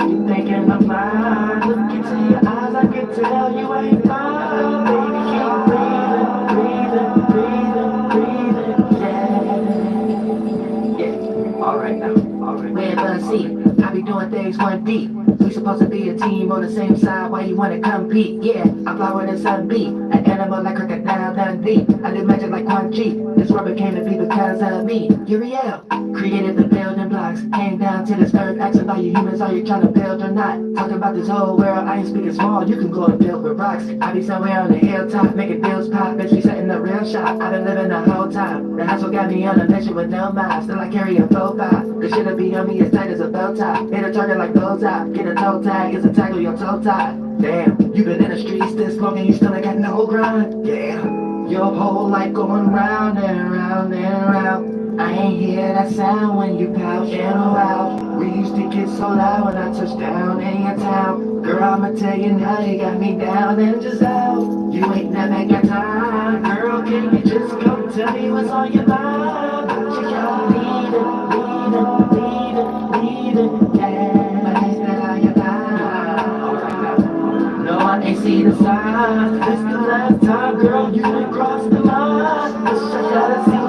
must be thinking I'm blind. Look into your eyes, I can tell you ain't fine. Baby, keep breathing, yeah. Alright now, alright. Where the sea? I be doing things one deep. We supposed to be a team on the same side. Why you wanna compete? Yeah, I'm flowing in sun beat. An animal like crocodile Dundee. I do magic like Quan Chi. This rubber came to be because of me. Uriel created the building blocks. Came down to this earth, asking about you humans, are you trying to build or not? Talking about this whole world, I ain't speaking small. You can go and build with rocks. I be somewhere on the hilltop, making bills pop. Bitch, we setting the real shop. I been living the whole time. The hustle got me on a mission with no mind. Still I carry a 4-5. The shit'll be on me as tight as a bow tie. Hit a target like bullseye. Get a toe tag, it's a tag on your toe tie. Damn, you been in the streets this long and you still ain't got no grind. Yeah, your whole life going round and round and round. I ain't hear that sound when you pout in a while. We used to get so loud when I touched down in your town. Girl, I'ma tell you now, you got me down and just out. You ain't never got time. Girl, can you just come tell me what's on your mind? You got leading, yeah. But it's not on your mind. No, I ain't see the signs. This the last time, girl, you done crossed the line. Wish I could've seen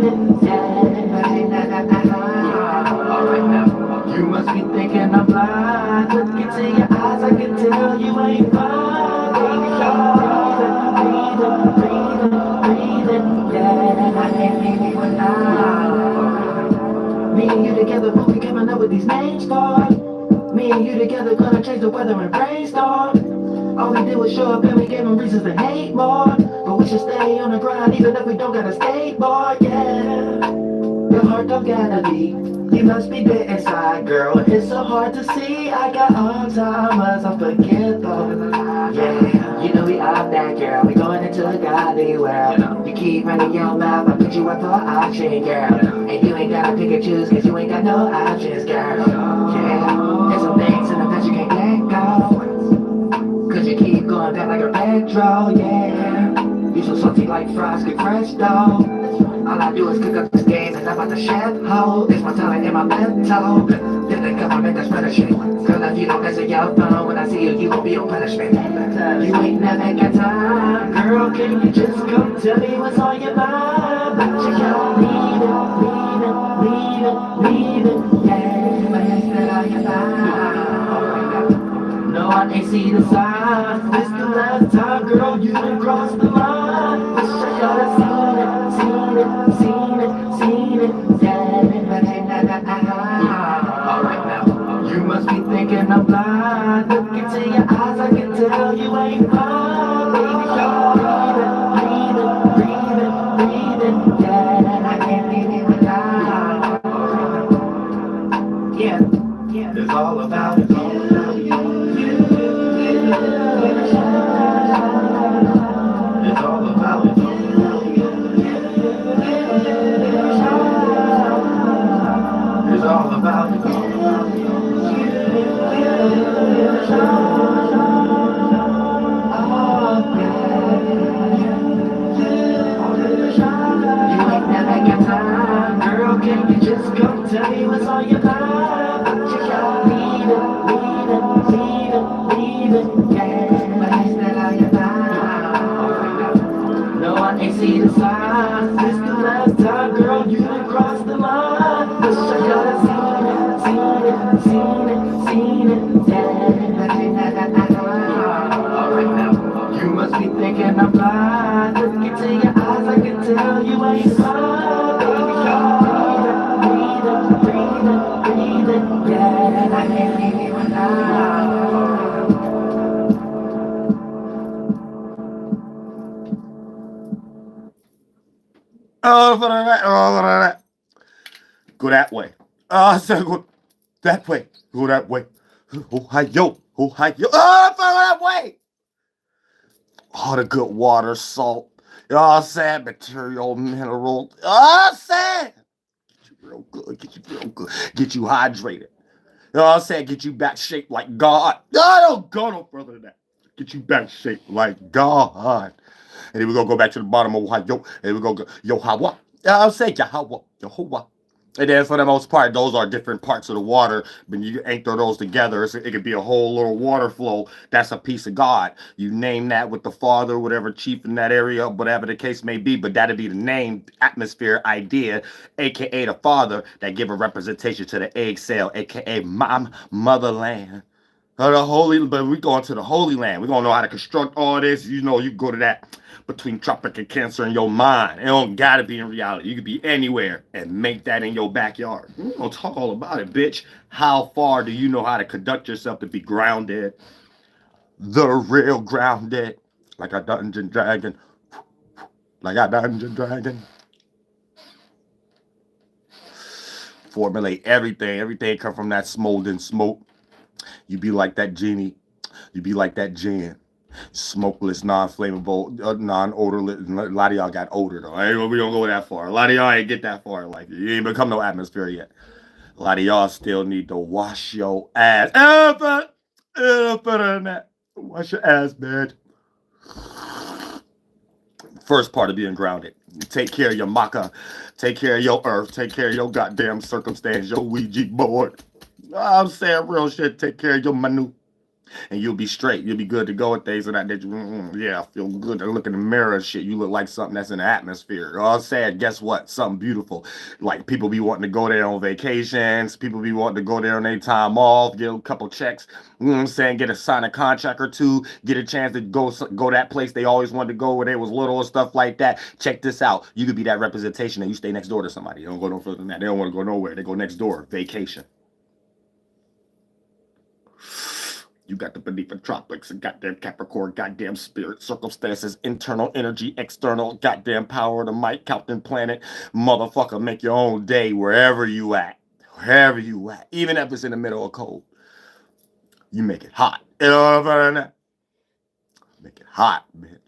it, yeah. But ain't that alright now. You must be thinking I'm blind. Look into your eyes, I can tell you ain't fine. Baby, breathing, yeah. I can't leave you alive. Me and you together, what we coming up with these names for? Me and you together gonna change the weather and brainstorm. All we did was show up and we gave them reasons to hate more. But we should stay on the grind even if we don't got a skateboard, yeah. Your heart don't gotta be. You must be dead inside, girl. It's so hard to see. I got Alzheimer's, I forget though. Yeah, you know we are that girl. We going into a godly world. You keep running your mouth, I put you up for option, girl. And you ain't gotta pick and choose, cause you ain't got no options, girl. Yeah, there's some things in the past you can't let go. Cause you keep going back like a retro, yeah. You so salty like fries, get fresh though. All I do is cook up this game and I'm about to chef ho. It's my talent and my mental. Then the government that's punishing. Girl, if you don't answer your phone when I see you, you gon' be on punishment. You ain't never got time. Girl, can you just come tell me what's on your mind? But you got leaving, yeah. But it's still on your mind. No, I ain't see the signs. This the last time, girl, you done crossed the line. Wish I could've seen it, yeah. But ain't that alright now. You must be thinking I'm blind. Look into your eyes, I can tell you ain't fine. Baby, you're breathing, yeah. I can't leave you alive. Yeah, it's all about you. It's all about you. It's all about you. You ain't never got time. Girl, can you just come tell me what's on your mind? You got leaving, yeah. But it's still on your mind. No, I ain't see the signs. This the last time, girl, you done crossed the line. Wish I could've seen it, yeah. But ain't that alright now. You must be thinking I'm blind. Look into your eyes, I can tell you ain't fine. Baby, you're breathing, yeah. I can't leave you alive. Oh, go that way. Oh, so go that way. Go that way. Ohio. Oh, that way. All the good water, salt. Oh, sand, material, mineral. Oh, sand. Get you real good. Get you hydrated. You know what I'm saying? Get you back shaped like God. No, don't go no further than that. Get you back shaped like God. And then we're going to go back to the bottom of Ohio. And we're going to go, Yahweh. You know what I'm saying? Yahweh. And then for the most part, those are different parts of the water. When you anchor those together, it could be a whole little water flow. That's a piece of God. You name that with the father, whatever chief in that area, whatever the case may be. But that'd be the name, atmosphere, idea, aka the father that give a representation to the egg cell, aka motherland. The holy, but we going to the Holy Land. We're gonna know how to construct all this. You know, you go to that between Tropic and Cancer in your mind. It don't gotta be in reality. You could be anywhere and make that in your backyard. We're gonna talk all about it, bitch. How far do you know how to conduct yourself to be grounded? The real grounded. Like a dungeon dragon. Like a dungeon dragon. Formulate everything. Everything come from that smolden smoke. You be like that genie. You be like that gin. Smokeless, non-flammable, non-odorless. A lot of y'all got odor though. We don't go that far. A lot of y'all ain't get that far. Like you ain't become no atmosphere yet. A lot of y'all still need to wash your ass. Better than that. Wash your ass, man. First part of being grounded. Take care of your maca. Take care of your earth. Take care of your goddamn circumstance. Your Ouija board. I'm saying real shit. Take care of your manu. And you'll be straight. You'll be good to go with things and that. Yeah, I feel good to look in the mirror and shit. You look like something that's in the atmosphere. All sad, guess what? Something beautiful. Like people be wanting to go there on vacations. People be wanting to go there on their time off, get a couple checks. You know what I'm saying? Get a sign a contract or two. Get a chance to go that place they always wanted to go when they was little and stuff like that. Check this out. You could be that representation and you stay next door to somebody. You don't go no further than that. They don't want to go nowhere. They go next door. Vacation. You got the beneath the tropics and goddamn Capricorn, goddamn spirit, circumstances, internal energy, external, goddamn power of the mic, Captain Planet. Motherfucker, make your own day wherever you at. Wherever you at. Even if it's in the middle of cold. You make it hot. You know what I'm saying? Make it hot, bitch.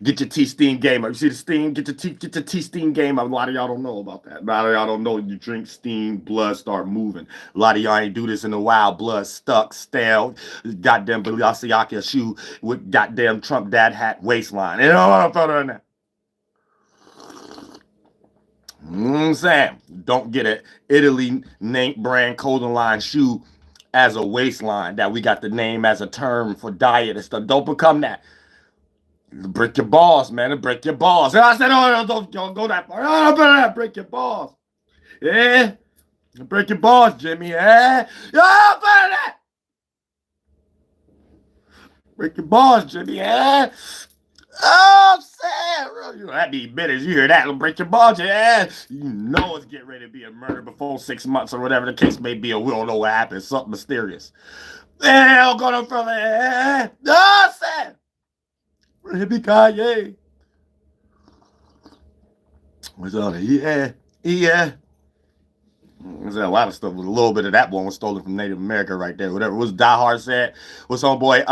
Get your tea steam game up. You see the steam? Get your tea steam game up. A lot of y'all don't know about that. A lot of y'all don't know. You drink steam, blood start moving. A lot of y'all ain't do this in a while. Blood stuck, stale. Goddamn Balenciaga shoe with goddamn Trump dad hat waistline. You know what I'm talking about? I'm saying, don't get an Italy name brand clothing line shoe as a waistline that we got the name as a term for diet and stuff. Don't become that. Break your balls, man. Break your balls. And I said, oh, don't go that far. Oh, break your balls. Yeah. Break your balls, Jimmy. Yeah. Oh, better that. Break your balls, Jimmy. Yeah. Oh, I'm sad. You know, that be bitter. You hear that? Break your balls, yeah. You know it's getting ready to be a murder before 6 months or whatever the case may be, or we don't know what happened. Something mysterious. Hell, go to from there. Oh, sad. Hippie Kanye. What's on it? Yeah. There's a lot of stuff. With a little bit of that one was stolen from Native America right there. Whatever. What's Die Hard said? What's homeboy?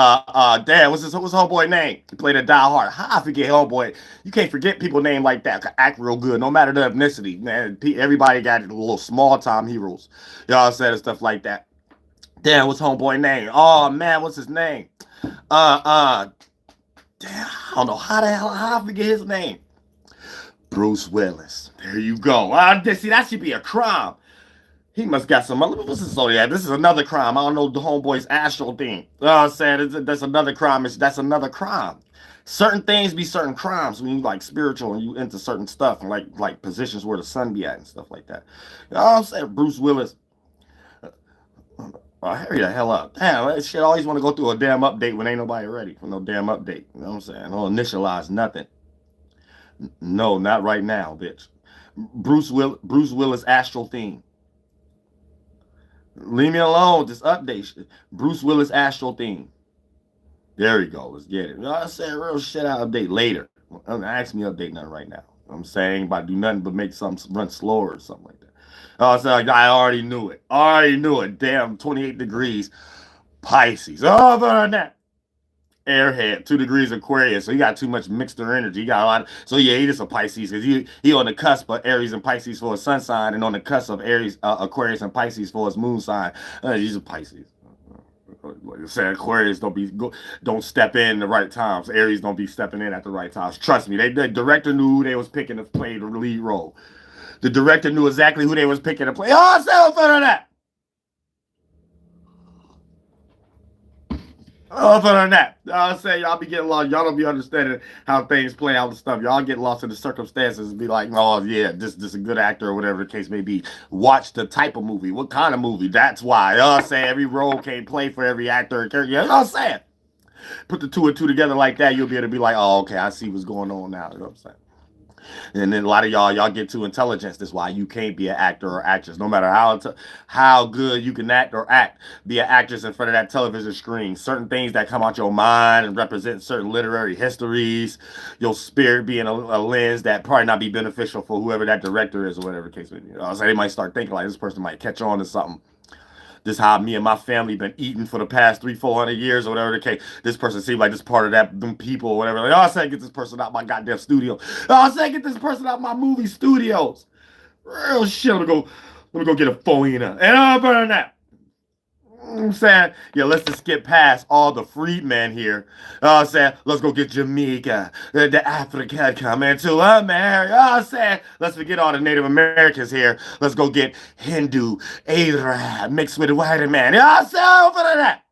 Dad. What's homeboy name? He played a Die Hard. How I forget homeboy? You can't forget people named like that. Act real good, no matter the ethnicity. Man, everybody got little small time heroes. Y'all said and stuff like that. Damn, what's homeboy name? Oh man, what's his name? Damn, I don't know how the hell I forget his name. Bruce Willis. There you go. See, that should be a crime. He must got some other. What's this? Oh yeah, this is another crime. I don't know the homeboy's astral thing. I'm saying that's another crime. That's another crime. Certain things be certain crimes when you like spiritual and you into certain stuff and like positions where the sun be at and stuff like that. You know what I'm saying? Bruce Willis. Oh, hurry the hell up. Damn, that shit always want to go through a damn update when ain't nobody ready for no damn update. You know what I'm saying? Don't initialize nothing. No, not right now, bitch. Bruce Willis astral theme. Leave me alone. This update shit. Bruce Willis astral theme. There we go. Let's get it. You know, I said real shit. I'll update later. Ask me update nothing right now. I'm saying about do nothing but make something run slower or something like that. So I already knew it. Damn, 28 degrees. Pisces. Oh, but that. Airhead, 2 degrees Aquarius. So you got too much mixture energy. You got a lot. So yeah, he just a Pisces because he on the cusp of Aries and Pisces for his sun sign, and on the cusp of Aries, Aquarius and Pisces for his moon sign. He's a Pisces. Like I said, Aquarius don't step in the right times. Aries don't be stepping in at the right times. Trust me, the director knew they was picking to play the lead role. The director knew exactly who they was picking to play. Oh, say for that. Other than that, I'll say y'all be getting lost. Y'all don't be understanding how things play out and stuff. Y'all get lost in the circumstances and be like, oh yeah, this a good actor or whatever the case may be. Watch the type of movie, what kind of movie. That's why. I'll say every role can't play for every actor and character. You know what I'm saying? Put the two and two together like that, you'll be able to be like, oh, okay, I see what's going on now. You know what I'm saying? And then a lot of y'all get too intelligent. That's why you can't be an actor or actress. No matter how good you can act or act, be an actress in front of that television screen. Certain things that come out your mind and represent certain literary histories, your spirit being a lens that probably not be beneficial for whoever that director is or whatever the case may be. So they might start thinking like this person might catch on to something. This is how me and my family been eating for the past 300-400 years or whatever the case. This person seems like this part of that them people or whatever. Like, oh, I said get this person out my goddamn studio. Oh, I said get this person out my movie studios. Real shit. Let me go get a phone and better than that. I'm saying, yeah, let's just skip past all the freedmen here. I'm saying, let's go get Jamaica, the Africa coming to America. I'm saying, let's forget all the Native Americans here. Let's go get Hindu, Arab, mixed with the white man. I'm saying, over that.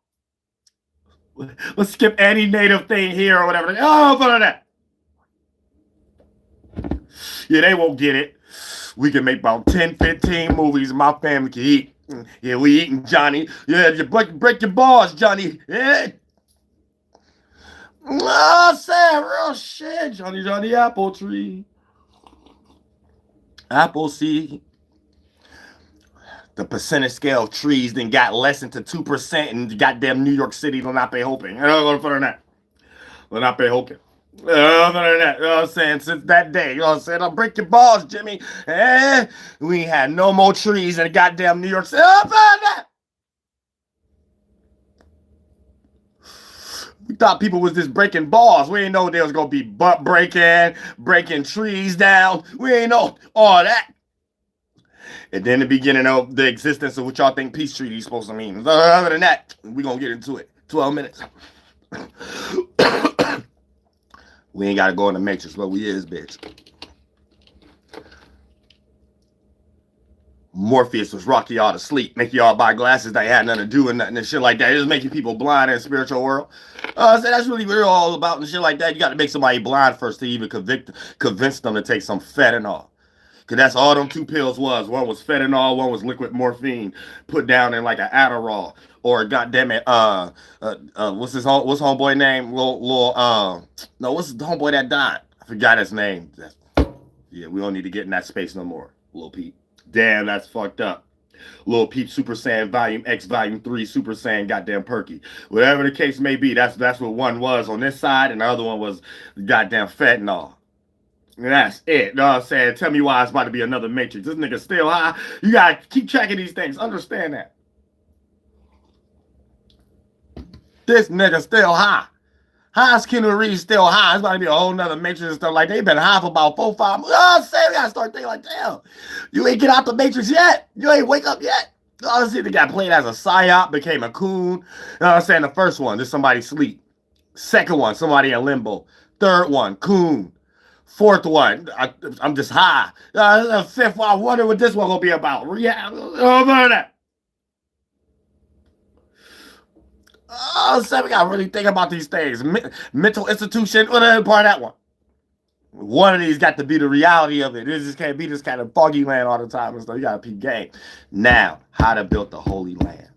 Let's skip any native thing here or whatever. Over that. Yeah, they won't get it. We can make about 10, 15 movies and my family can eat. Yeah, we eating, Johnny. Yeah, you break your balls, Johnny. Yeah. Oh, sad, real shit. Johnny apple tree. Apple seed. The percentage scale of trees then got less than 2% in goddamn New York City. Lenape hoping. I don't go for that. Lenape hoping. Other than that, you know what I'm saying? Since that day, you know what I'm saying? I'll break your balls, Jimmy. We ain't had no more trees in the goddamn New York City. Other than that. We thought people was just breaking balls. We didn't know there was going to be butt breaking trees down. We ain't know all that. And then the beginning of the existence of what y'all think peace treaty is supposed to mean. Other than that, we're going to get into it. 12 minutes. We ain't got to go in the matrix, but we is, bitch. Morpheus was rocking y'all to sleep, making y'all buy glasses that had nothing to do with nothing and shit like that. It was making people blind in the spiritual world. So that's really what it's all about and shit like that. You got to make somebody blind first to even convince them to take some fentanyl. Because that's all them 2 pills was. One was fentanyl, one was liquid morphine put down in like an Adderall. Or goddamn it, what's homeboy name? No, what's the homeboy that died? I forgot his name. Yeah, we don't need to get in that space no more, Lil Peep. Damn, that's fucked up. Lil Peep Super Saiyan Volume X Volume 3 Super Saiyan goddamn Perky. Whatever the case may be, that's what one was on this side, and the other one was goddamn fentanyl. And that's it. You know what I'm saying? Tell me why it's about to be another Matrix. This nigga still high. You gotta keep tracking these things. Understand that. This nigga still high. How's Keanu Reeves still high? It's about to be a whole nother Matrix and stuff like that. They've been high for about 4, 5 months. Oh, say we gotta start thinking like, damn, you ain't get out the Matrix yet. You ain't wake up yet. Oh, see, they got played as a psyop, became a coon. You know what I'm saying? The first one, just somebody sleep. Second one, somebody in limbo. Third one, coon. Fourth one, I'm just high. Fifth one, I wonder what this one gonna be about. Yeah, over that. Oh, so we gotta really think about these things. Mental institution, whatever part of that one. One of these got to be the reality of it. It just can't be this kind of foggy land all the time and stuff. You gotta peep game. Now, how to build the Holy Land.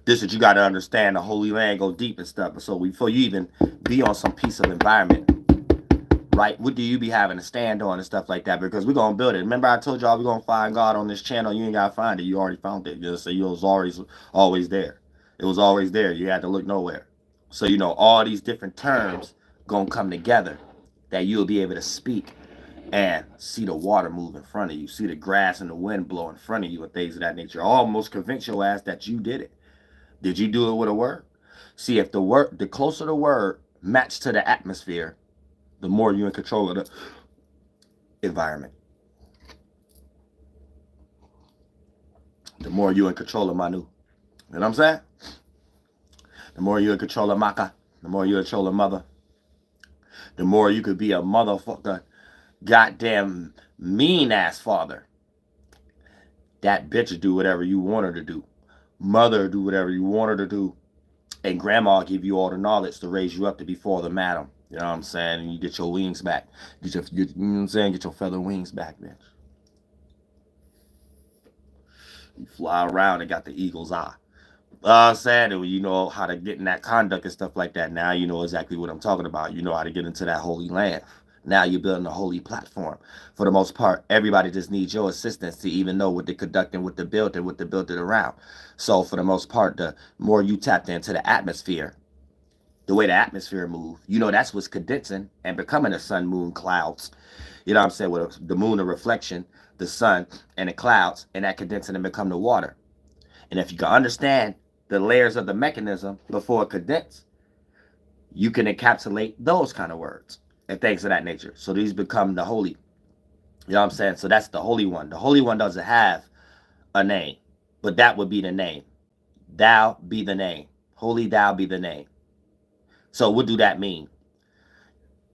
This is you gotta understand. The Holy Land go deep and stuff. So before you even be on some piece of environment, right? What do you be having to stand on and stuff like that? Because we're gonna build it. Remember I told y'all we're gonna find God on this channel. You ain't gotta find it. You already found it. Just so you was always there. It was always there. You had to look nowhere. So, you know, all these different terms going to come together that you'll be able to speak and see the water move in front of you, see the grass and the wind blow in front of you and things of that nature. Almost convince your ass that you did it. Did you do it with a word? See, if the closer the word matched to the atmosphere, the more you're in control of the environment. The more you're in control of Manu. You know what I'm saying? The more you're in control of Maka, the more you're in control of Mother, the more you could be a motherfucker, goddamn Mean ass father. That bitch will do whatever you want her to do. Mother do whatever you want her to do. And grandma give you all the knowledge to raise you up to be Father Madam. You know what I'm saying? And you get your wings back. You know what I'm saying? Get your feather wings back, bitch. You fly around and got the eagle's eye. I'm saying, and when you know how to get in that conduct and stuff like that, now you know exactly what I'm talking about. You know how to get into that holy land. Now you're building a holy platform. For the most part, everybody just needs your assistance to even know what they're conducting, what they're building, what they're building around. So for the most part, the more you tapped into the atmosphere, the way the atmosphere moves, you know that's what's condensing and becoming the sun, moon, clouds. You know what I'm saying? With the moon, a reflection, the sun, and the clouds, and that condensing and become the water. And if you can understand the layers of the mechanism before it condenses, you can encapsulate those kind of words and things of that nature. So these become the holy. You know what I'm saying? So that's the Holy One. The Holy One doesn't have a name, but that would be the name. Thou be the name. Holy thou be the name. So what do that mean?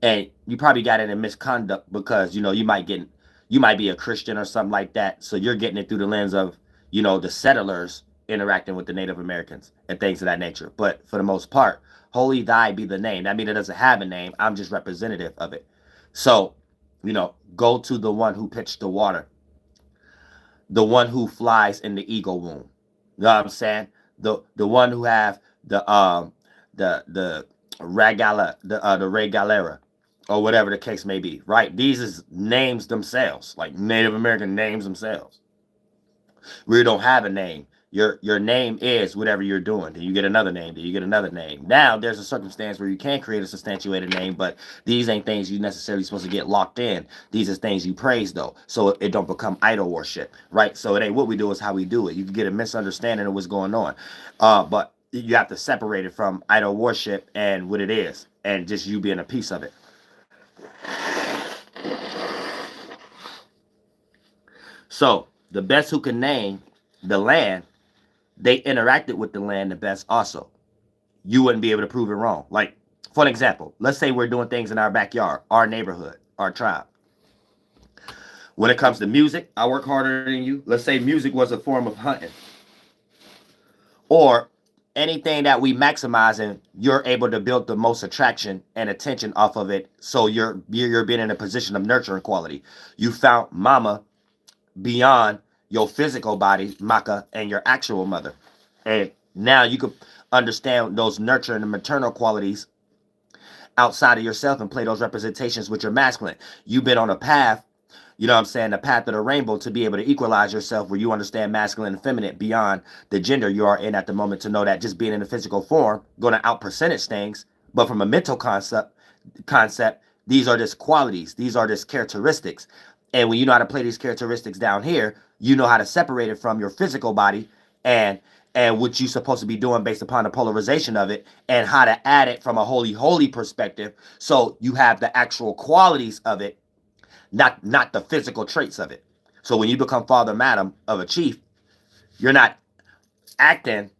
And you probably got it in misconduct because, you know, you might be a Christian or something like that. So you're getting it through the lens of, you know, the settlers interacting with the Native Americans and things of that nature. But for the most part, holy thy be the name. That means it doesn't have a name. I'm just representative of it. So, you know, go to the one who pitched the water, the one who flies in the eagle womb. You know what I'm saying? The one who have the regalera, or whatever the case may be, right? These is names themselves, like Native American names themselves. We don't have a name. Your name is whatever you're doing. Then you get another name. Then you get another name. Now there's a circumstance where you can create a substantiated name, but these ain't things you necessarily supposed to get locked in. These are things you praise though, so it don't become idol worship, right? So it ain't what we do, is how we do it. You can get a misunderstanding of what's going on, but you have to separate it from idol worship and what it is, and just you being a piece of it. So the best who can name the land, they interacted with the land the best also. You wouldn't be able to prove it wrong. Like, for an example, let's say we're doing things in our backyard, our neighborhood, our tribe. When it comes to music, I work harder than you. Let's say music was a form of hunting. Or anything that we maximize, and you're able to build the most attraction and attention off of it. So you're being in a position of nurturing quality. You found mama beyond your physical body, Maka, and your actual mother. And now you could understand those nurturing and maternal qualities outside of yourself and play those representations with your masculine. You've been on a path, you know what I'm saying, the path of the rainbow, to be able to equalize yourself where you understand masculine and feminine beyond the gender you are in at the moment, to know that just being in a physical form going to out percentage things. But from a mental concept, these are just qualities. These are just characteristics. And when you know how to play these characteristics down here, you know how to separate it from your physical body and what you're supposed to be doing based upon the polarization of it, and how to add it from a holy perspective. So you have the actual qualities of it, not the physical traits of it. So when you become father, madam of a chief, you're not acting,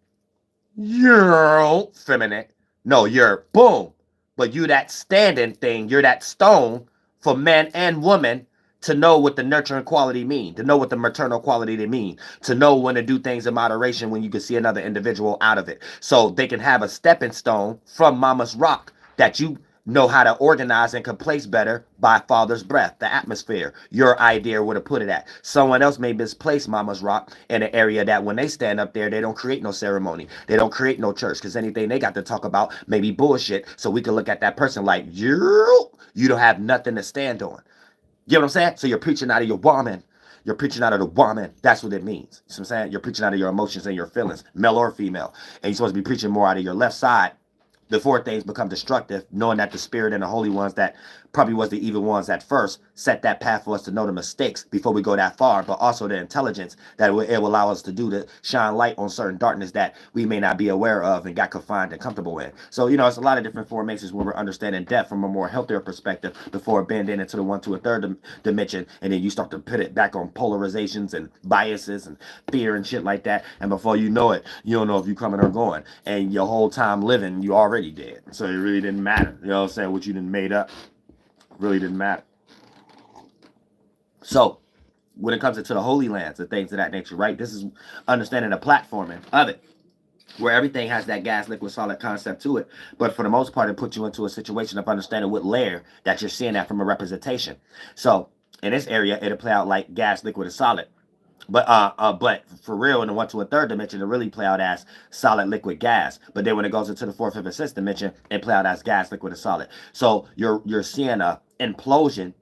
you're feminine. No, you're boom. But you that standing thing, you're that stone for men and women to know what the nurturing quality mean, to know what the maternal quality they mean, to know when to do things in moderation when you can see another individual out of it. So they can have a stepping stone from mama's rock that you know how to organize and can place better by father's breath, the atmosphere, your idea where to put it at. Someone else may misplace mama's rock in an area that when they stand up there, they don't create no ceremony. They don't create no church, because anything they got to talk about may be bullshit. So we can look at that person like, you don't have nothing to stand on. You know what I'm saying? So you're preaching out of your woman. You're preaching out of the woman. That's what it means. You know what I'm saying? You're preaching out of your emotions and your feelings, male or female. And you're supposed to be preaching more out of your left side before things become destructive, knowing that the spirit and the holy ones that probably was the evil ones at first set that path for us to know the mistakes before we go that far, but also the intelligence that it will allow us to do, to shine light on certain darkness that we may not be aware of and got confined and comfortable in. So, you know, it's a lot of different formations where we're understanding depth from a more healthier perspective before bending into the 1 to a third dimension, and then you start to put it back on polarizations and biases and fear and shit like that, and before you know it, you don't know if you're coming or going, and your whole time living, you already dead. So it really didn't matter. You know what I'm saying? What you done made up really didn't matter. So when it comes into the Holy Lands and things of that nature, right? This is understanding the platforming of it, where everything has that gas, liquid, solid concept to it. But for the most part, it puts you into a situation of understanding what layer that you're seeing that from a representation. So in this area, it'll play out like gas, liquid, and solid. But for real, in the 1 to a third dimension, it really play out as solid, liquid, gas. But then when it goes into the 4th, 5th, and 6th dimension, it play out as gas, liquid, and solid. So you're seeing a implosion,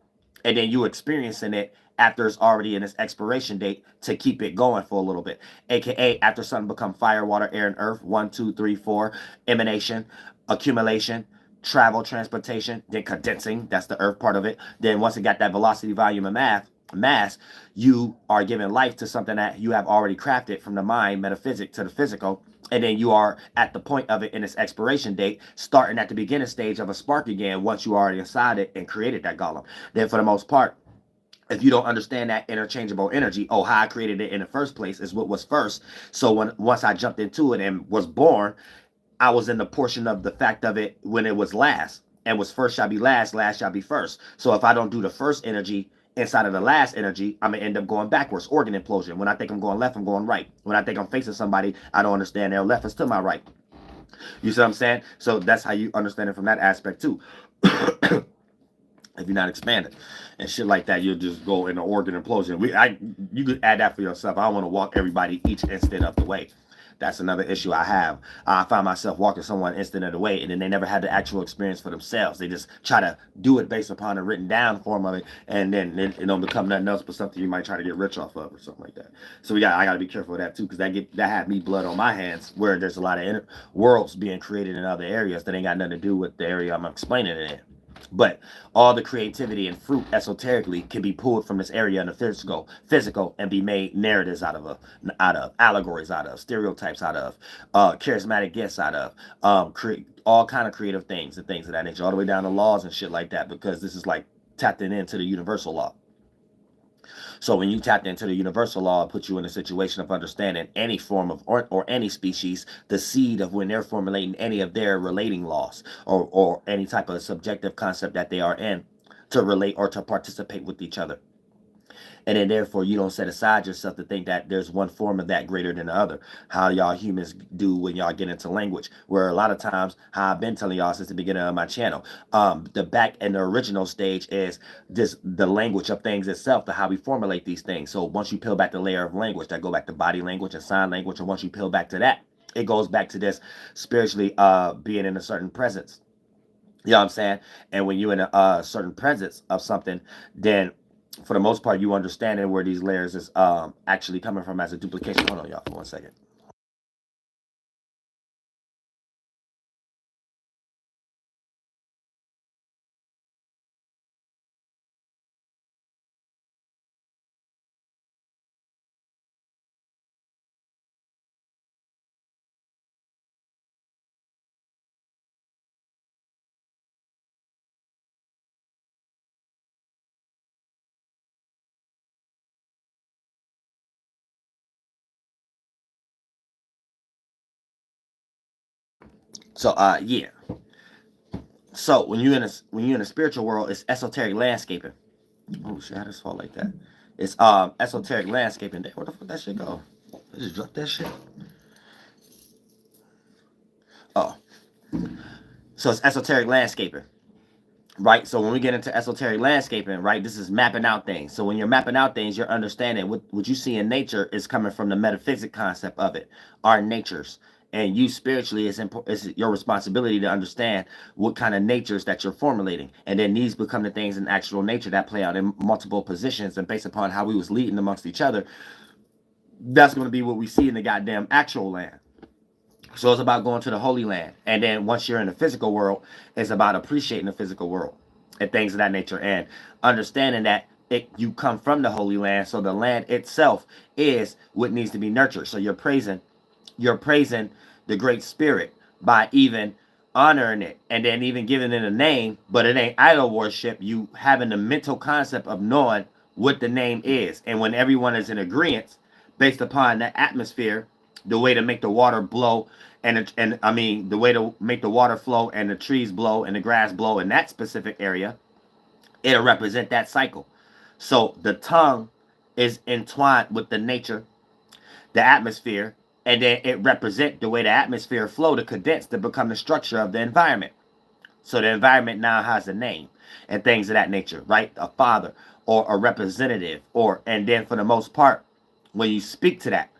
and then you experiencing it after it's already in its expiration date to keep it going for a little bit. AKA after something become fire, water, air, and earth. 1, 2, 3, 4. Emanation, accumulation, travel, transportation, then condensing. That's the earth part of it. Then once it got that velocity, volume, and mass, you are giving life to something that you have already crafted from the mind, metaphysic, to the physical. And then you are at the point of it in its expiration date, starting at the beginning stage of a spark again once you already inside it and created that golem. Then for the most part, if you don't understand that interchangeable energy, how I created it in the first place is what was first. So once I jumped into it and was born, I was in the portion of the fact of it when it was last. And was first shall be last, last shall be first. So if I don't do the first energy inside of the last energy, I'm going to end up going backwards, organ implosion. When I think I'm going left, I'm going right. When I think I'm facing somebody, I don't understand their left is to my right. You see what I'm saying? So that's how you understand it from that aspect too. If you're not expanded and shit like that, you'll just go in an organ implosion. You could add that for yourself. I don't want to walk everybody each instant of the way. That's another issue I have. I find myself walking someone instant of the way, and then they never had the actual experience for themselves. They just try to do it based upon a written down form of it, and then it don't become nothing else but something you might try to get rich off of or something like that. So I got to be careful of that too, because that had me blood on my hands, where there's a lot of worlds being created in other areas that ain't got nothing to do with the area I'm explaining it in. But all the creativity and fruit esoterically can be pulled from this area in the physical, and be made narratives out of allegories, out of stereotypes, out of charismatic gifts, out of create all kind of creative things and things of that nature, all the way down to laws and shit like that, because this is like tapping into the universal law. So when you tapped into the universal law, it puts you in a situation of understanding any form of or any species, the seed of when they're formulating any of their relating laws, or any type of subjective concept that they are in, to relate or to participate with each other. And then therefore you don't set aside yourself to think that there's one form of that greater than the other. How y'all humans do when y'all get into language, where a lot of times, how I've been telling y'all since the beginning of my channel, the back and the original stage is the language of things itself, to how we formulate these things. So once you peel back the layer of language, that go back to body language and sign language, and once you peel back to that, it goes back to this spiritually being in a certain presence. You know what I'm saying? And when you're in a certain presence of something, then for the most part, you understanding where these layers is actually coming from as a duplication. Hold on, y'all, for 1 second. So yeah. So when you're in a spiritual world, it's esoteric landscaping. Oh shit, how does it fall like that? It's esoteric landscaping. Where the fuck that shit go? I just dropped that shit. Oh. So it's esoteric landscaping. Right? So when we get into esoteric landscaping, right, this is mapping out things. So when you're mapping out things, you're understanding what you see in nature is coming from the metaphysic concept of it, our natures. And you spiritually, it's your responsibility to understand what kind of natures that you're formulating. And then these become the things in actual nature that play out in multiple positions. And based upon how we was leading amongst each other, that's going to be what we see in the goddamn actual land. So it's about going to the Holy Land. And then once you're in the physical world, it's about appreciating the physical world and things of that nature, and understanding that you come from the Holy Land. So the land itself is what needs to be nurtured. So you're praising the Great Spirit by even honoring it, and then even giving it a name. But it ain't idol worship. You having the mental concept of knowing what the name is. And when everyone is in agreement based upon the atmosphere, the way to make the water blow, and I mean the way to make the water flow and the trees blow and the grass blow in that specific area, it'll represent that cycle. So the tongue is entwined with the nature, the atmosphere, and then it represents the way the atmosphere flow to condense to become the structure of the environment. So the environment now has a name and things of that nature, right? A father or a representative, or and then for the most part, when you speak to that,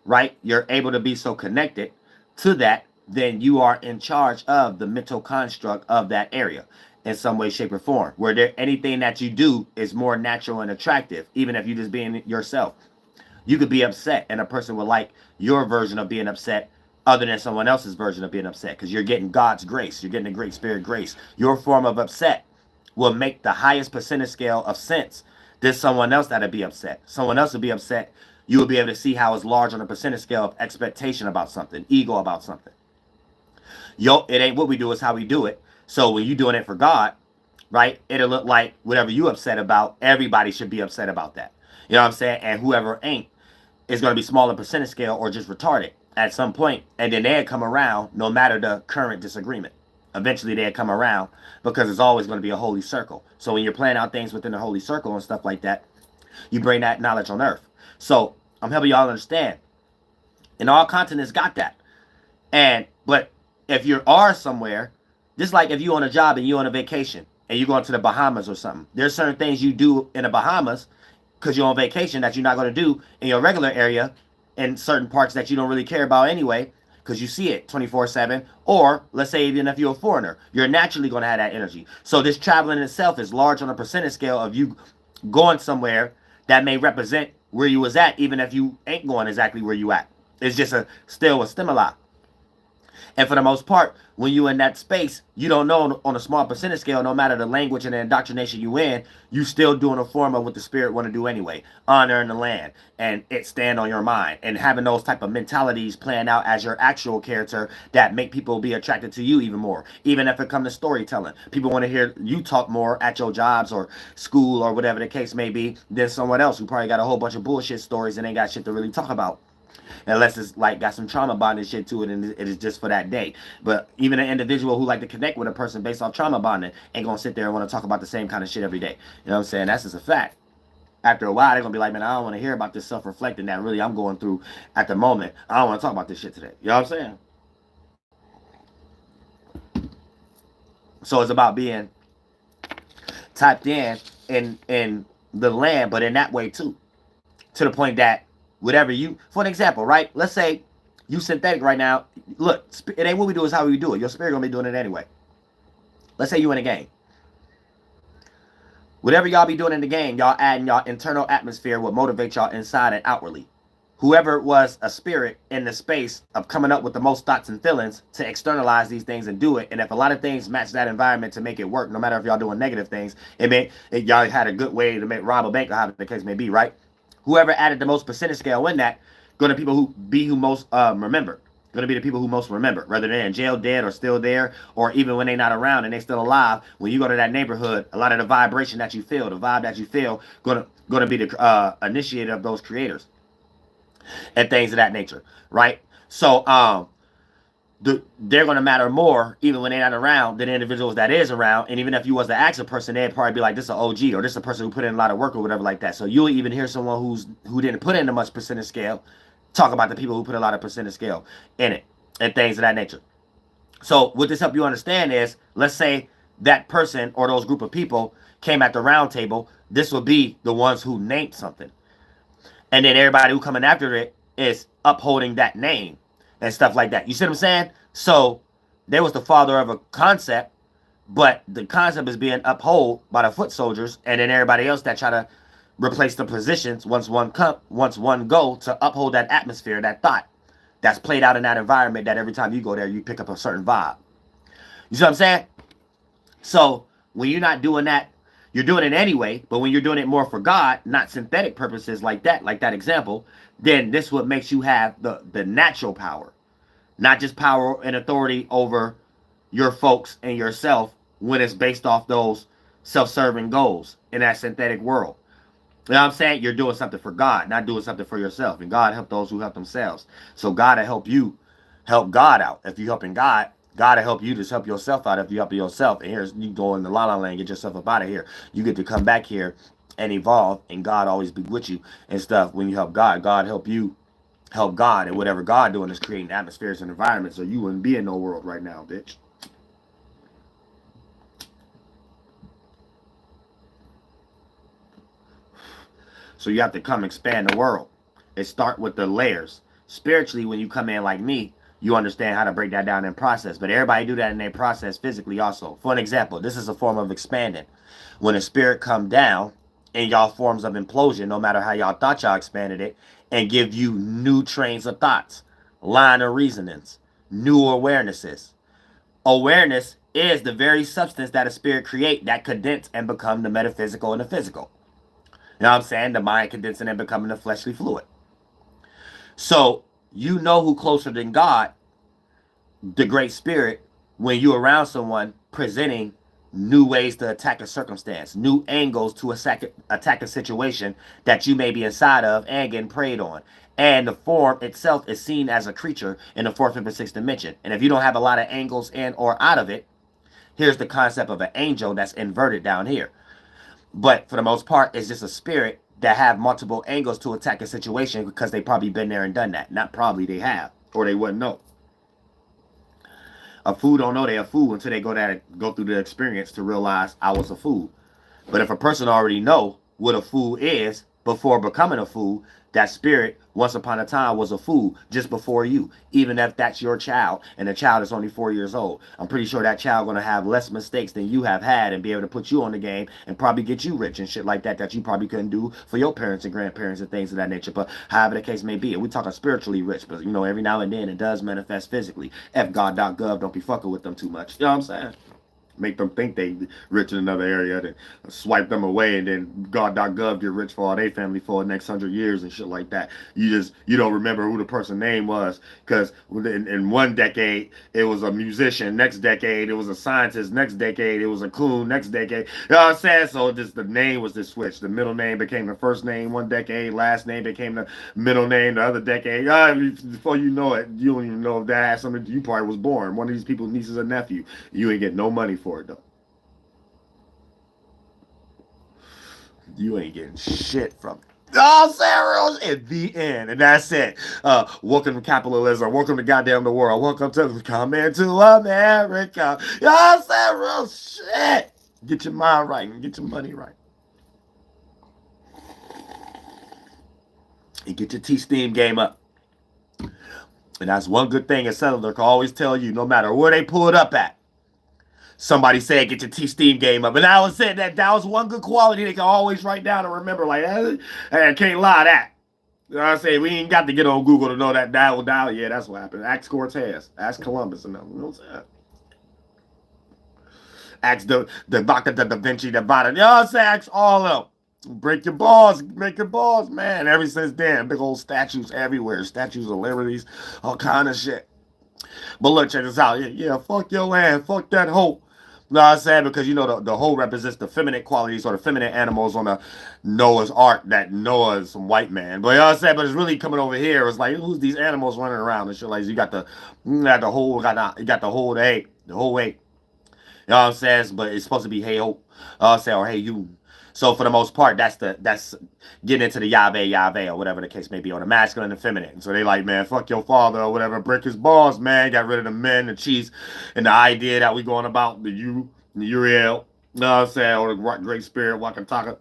right, you're able to be so connected to that, then you are in charge of the mental construct of that area in some way, shape, or form. Where there anything that you do is more natural and attractive, even if you just being yourself. You could be upset, and a person would like your version of being upset other than someone else's version of being upset because you're getting God's grace. You're getting the Great Spirit grace. Your form of upset will make the highest percentage scale of sense than someone else that'll be upset. Someone else will be upset. You will be able to see how it's large on a percentage scale of expectation about something, ego about something. Yo, it ain't what we do, it's how we do it. So when you're doing it for God, right, it'll look like whatever you upset about, everybody should be upset about that. You know what I'm saying? And whoever ain't is going to be smaller percentage scale or just retarded at some point, and then they'll come around no matter the current disagreement. Eventually they'll come around because it's always going to be a holy circle. So when you're playing out things within the holy circle and stuff like that, you bring that knowledge on earth. So I'm helping y'all understand. And all continents got that. But if you are somewhere, just like if you're on a job and you're on a vacation and you're going to the Bahamas or something, there's certain things you do in the Bahamas because you're on vacation that you're not going to do in your regular area in certain parts that you don't really care about anyway because you see it 24/7. Or let's say even if you're a foreigner, you're naturally going to have that energy. So this traveling itself is large on a percentage scale of you going somewhere that may represent where you was at, even if you ain't going exactly where you at. It's just still a stimuli. And for the most part, when you in that space, you don't know on a small percentage scale, no matter the language and the indoctrination you in, you still doing a form of what the spirit want to do anyway. Honoring the land and it stand on your mind and having those type of mentalities playing out as your actual character that make people be attracted to you even more. Even if it comes to storytelling, people want to hear you talk more at your jobs or school or whatever the case may be than someone else who probably got a whole bunch of bullshit stories and ain't got shit to really talk about. Unless it's like got some trauma bonding shit to it and it is just for that day. But even an individual who like to connect with a person based off trauma bonding ain't gonna sit there and want to talk about the same kind of shit every day. You know what I'm saying? That's just a fact. After a while, they're gonna be like, man, I don't want to hear about this self-reflecting that really I'm going through at the moment. I don't want to talk about this shit today. You know what I'm saying? So it's about being typed in the land, but in that way too. To the point that whatever you, for an example, right? Let's say you synthetic right now. Look, it ain't what we do, is how we do it. Your spirit gonna be doing it anyway. Let's say you in a game. Whatever y'all be doing in the game, y'all adding y'all internal atmosphere will motivate y'all inside and outwardly. Whoever was a spirit in the space of coming up with the most thoughts and feelings to externalize these things and do it. And if a lot of things match that environment to make it work, no matter if y'all doing negative things, y'all had a good way to make rob a bank or however the case may be, right? Whoever added the most percentage scale in that, going to people who most remember. Going to be the people who most remember, whether they're in jail, dead, or still there, or even when they're not around and they're still alive. When you go to that neighborhood, a lot of the vibration that you feel, the vibe that you feel, going to be the initiator of those creators and things of that nature, right? So they're going to matter more even when they're not around than the individuals that is around. And even if you was to ask a person, they'd probably be like, this is an OG, or this is a person who put in a lot of work or whatever like that. So you'll even hear someone who didn't put in a much percentage scale talk about the people who put a lot of percentage scale in it and things of that nature. So what this help you understand is, let's say that person or those group of people came at the round table, this would be the ones who named something. And then everybody who coming after it is upholding that name and stuff like that. You see what I'm saying? So there was the father of a concept, but the concept is being upheld by the foot soldiers, and then everybody else that try to replace the positions once one go to uphold that atmosphere, that thought that's played out in that environment, that every time you go there, you pick up a certain vibe. You see what I'm saying? So when you're not doing that, you're doing it anyway, but when you're doing it more for God, not synthetic purposes like that example, then this what makes you have the natural power, not just power and authority over your folks and yourself when it's based off those self-serving goals in that synthetic world. You know what I'm saying? You're doing something for God, not doing something for yourself. And God help those who help themselves. So God will help you help God out. If you're helping God, God will help you to help yourself out if you help yourself. And here's you go in the la la land, get yourself up out of here. You get to come back here and evolve, and God always be with you and stuff. When you help God, God help you help God, and whatever God doing is creating atmospheres and environments, so you wouldn't be in no world right now, bitch. So you have to come expand the world. It start with the layers. Spiritually, when you come in like me, you understand how to break that down in process. But everybody do that in their process physically also. For an example, this is a form of expanding. When a spirit come down in y'all forms of implosion, no matter how y'all thought y'all expanded it, and give you new trains of thoughts, line of reasonings, new awarenesses. Awareness is the very substance that a spirit create that condense and become the metaphysical and the physical. You know what I'm saying? The mind condensing and becoming a fleshly fluid. So you know who closer than God, the Great Spirit, when you're around someone presenting new ways to attack a circumstance, new angles to attack a situation that you may be inside of and getting preyed on. And the form itself is seen as a creature in the fourth, fifth, and sixth dimension. And if you don't have a lot of angles in or out of it, here's the concept of an angel that's inverted down here. But for the most part, it's just a spirit that have multiple angles to attack a situation because they probably been there and done that. Not probably, they have, or they wouldn't know. A fool don't know they're a fool until they go through the experience to realize I was a fool. But if a person already know what a fool is before becoming a fool, that spirit once upon a time was a fool just before you. Even if that's your child and the child is only 4 years old, I'm pretty sure that child gonna have less mistakes than you have had and be able to put you on the game and probably get you rich and shit like that you probably couldn't do for your parents and grandparents and things of that nature. But however the case may be, and we talking spiritually rich, but you know every now and then it does manifest physically. FGod.gov, don't be fucking with them too much. You know what I'm saying? Make them think they rich in another area, then swipe them away, and then God.gov get rich for all their family for the next 100 years and shit like that. You don't remember who the person's name was because in one decade it was a musician, next decade it was a scientist, next decade it was a coon, next decade. You know what I'm saying? So just the name was just switched. The middle name became the first name one decade, last name became the middle name the other decade. Before you know it, you don't even know if that had something. You probably was born one of these people's nieces or nephew. You ain't get no money for it though. You ain't getting shit from it. Oh, Sarah, at the end, and that's it. Welcome to capitalism. Welcome to goddamn the world. Welcome to coming to America. Oh, Sarah, shit. Get your mind right and get your money right. And get your T-Steam game up. And that's one good thing a settler can always tell you, no matter where they pull it up at. Somebody said, get your T-Steam game up. And I was saying that was one good quality they can always write down and remember. Like, I can't lie that. You know what I'm saying? We ain't got to get on Google to know that dial. Yeah, that's what happened. Ask Cortez. Ask Columbus. And them. You know what I'm saying? Ask the Vaca da Vinci, the Vada. You know what I'm saying? Ask all of them. Break your balls, man. Ever since then, big old statues everywhere. Statues of liberties, all kind of shit. But look, check this out. Yeah, fuck your land. Fuck that hoe. You know what I'm saying? Because you know the hoe represents the feminine qualities or the feminine animals on the Noah's Ark that Noah is some white man. But you know what I'm saying? But it's really coming over here. It's like who's these animals running around and shit like you got the whole the whole eight. You know what I'm saying? But it's supposed to be hey ho. Say or hey you. So for the most part, that's getting into the Yahweh or whatever the case may be, or the masculine and feminine. So they like, man, fuck your father or whatever, break his balls, man. Got rid of the men, the chiefs, and the idea that we going about the Uriel, you know what I'm saying, or the Great Spirit, Wakataka,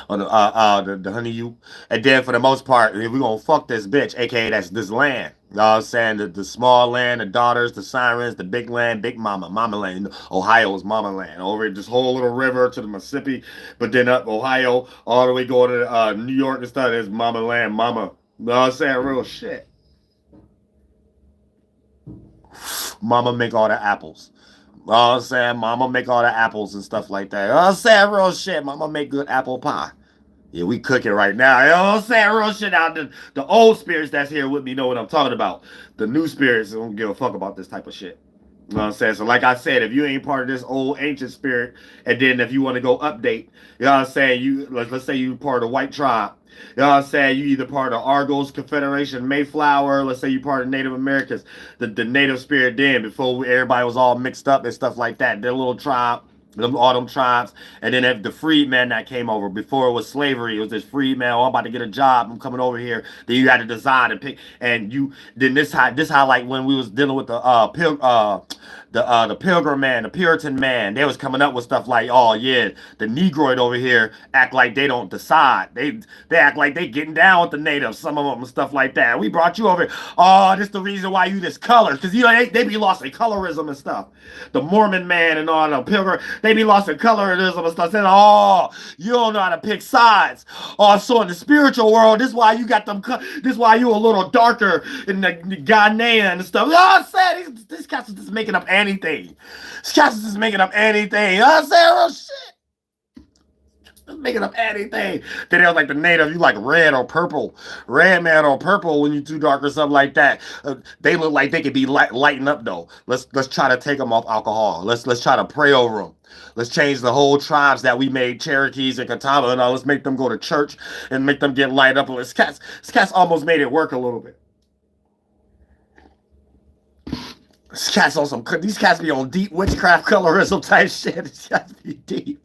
or the honey you. And then for the most part, we gonna fuck this bitch, aka that's this land. You know what I'm saying? The small land, the daughters, the sirens, the big land, big mama, mama land. Ohio's mama land. Over this whole little river to the Mississippi, but then up Ohio, all the way going to New York and stuff, is mama land, mama. You know what I'm saying? Real shit. Mama make all the apples. You know what I'm saying? Mama make all the apples and stuff like that. You know what I'm saying? Real shit. Mama make good apple pie. Yeah, we cooking right now. You know what I'm saying? Real shit out. The old spirits that's here with me know what I'm talking about. The new spirits don't give a fuck about this type of shit. You know what I'm saying? So like I said, if you ain't part of this old ancient spirit, and then if you want to go update, you know what I'm saying? Let's say you part of the white tribe. You know what I'm saying? You either part of Argos Confederation, Mayflower. Let's say you part of Native Americans, the native spirit then before everybody was all mixed up and stuff like that. Their little tribe. All them tribes, and then the freedmen that came over. Before it was slavery, it was this freedman. Oh, I'm about to get a job. I'm coming over here. Then you had to design and pick, and you then this how like when we was dealing with the pilgrim man, the Puritan man, they was coming up with stuff like, oh yeah, the Negroid over here act like they don't decide. They act like they getting down with the natives, some of them and stuff like that. We brought you over here. Oh, this the reason why you this color, because you know they be lost in colorism and stuff. The Mormon man and all the pilgrim, they be lost in colorism and stuff. Saying, oh, you don't know how to pick sides. Oh, so in the spiritual world, this is why you got them. This is why you a little darker in the Ghanaian and stuff. Oh, I'm saying this cats is just making up anything. This cats is just making up anything. You know what I'm saying? Real shit. Just making up anything. Then they was like the native, you like red or purple. Red man or purple when you too dark or something like that. They look like they could be lighting up though. Let's try to take them off alcohol. Let's try to pray over them. Let's change the whole tribes that we made, Cherokees and Catawba, and all. Let's make them go to church and make them get light up. This cats almost made it work a little bit. These cats be on deep witchcraft colorism type shit. These cats be deep.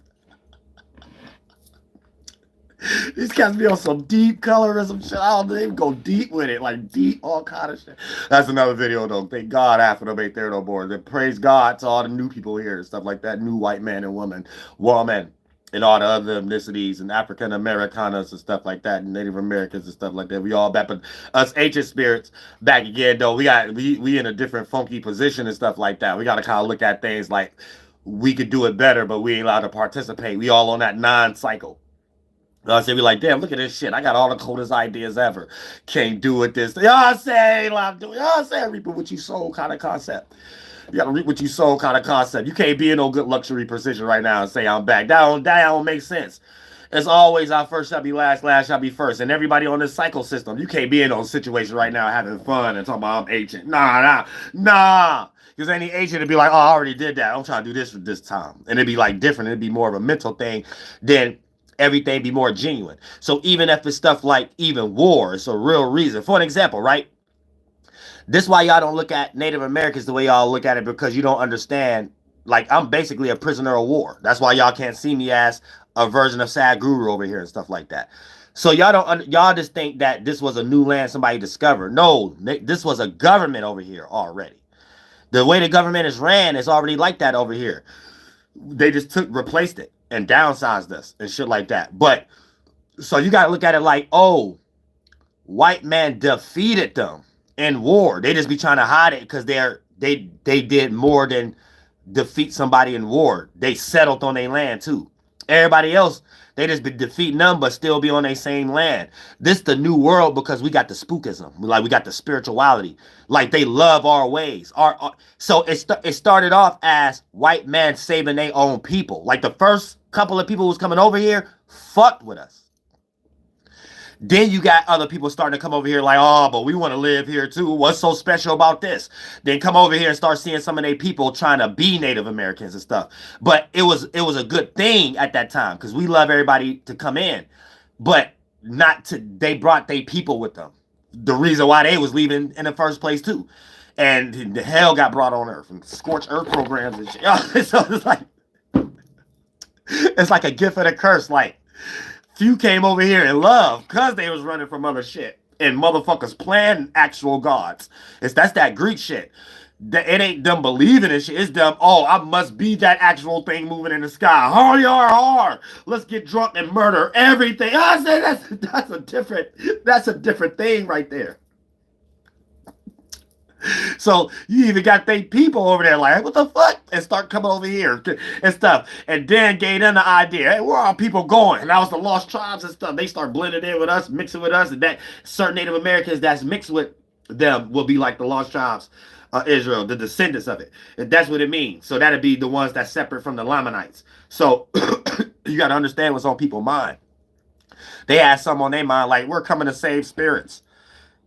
These cats be on some deep colorism shit. I don't know, they go deep with it, like deep, all kind of shit. That's another video though. Thank God half of them ain't there no more. Then praise God to all the new people here and stuff like that. New white man and woman, and all the other ethnicities and African Americanas and stuff like that, and Native Americans and stuff like that. We all back, but us ancient spirits back again though. We in a different funky position and stuff like that. We got to kind of look at things like we could do it better, but we ain't allowed to participate. We all on that non-cycle. So we like, damn, look at this shit. I got all the coldest ideas ever. Can't do it this. You know what I'm saying? You know what I'm saying? Reap what you sow kind of concept. You gotta reap what you sow kind of concept. You can't be in no good luxury position right now and say I'm back. That don't make sense. It's always our first shall be last, last shall be first. And everybody on this cycle system, you can't be in no situation right now having fun and talking about I'm ancient. Nah. Because any agent would be like, oh, I already did that. I'm trying to do this for this time. And it'd be like different. It'd be more of a mental thing than everything be more genuine. So even if it's stuff like even war, it's a real reason. For an example, right? This is why y'all don't look at Native Americans the way y'all look at it, because you don't understand. Like, I'm basically a prisoner of war. That's why y'all can't see me as a version of Sad Guru over here and stuff like that. So y'all just think that this was a new land somebody discovered. No, this was a government over here already. The way the government is ran is already like that over here. They just replaced it and downsized us and shit like that. But so you got to look at it like, oh, white man defeated them in war. They just be trying to hide it because they did more than defeat somebody in war. They settled on their land too. Everybody else, they just be defeating them but still be on their same land. This the new world because we got the spookism. Like we got the spirituality. Like they love our ways. So it started off as white man saving their own people. Like the first couple of people who was coming over here fucked with us. Then you got other people starting to come over here like, oh, but we want to live here too. What's so special about this? Then come over here and start seeing some of their people trying to be Native Americans and stuff. But it was a good thing at that time because we love everybody to come in. But they brought their people with them. The reason why they was leaving in the first place too. And the hell got brought on earth and scorched earth programs and shit. So it's like a gift and a curse. Like, few came over here in love because they was running from other shit. And motherfuckers playing actual gods. That's that Greek shit. It ain't them believing in shit. It's them, oh, I must be that actual thing moving in the sky. Har. Let's get drunk and murder everything. I say that's a different thing right there. So you even got they people over there like, what the fuck? And start coming over here and stuff. And then gave them the idea, hey, where are people going? And that was the lost tribes and stuff. They start blending in with us, mixing with us. And that certain Native Americans that's mixed with them will be like the lost tribes of Israel, the descendants of it. And that's what it means. So that'd be the ones that's separate from the Lamanites. So you got to understand what's on people's mind. They have something on their mind like, we're coming to save spirits.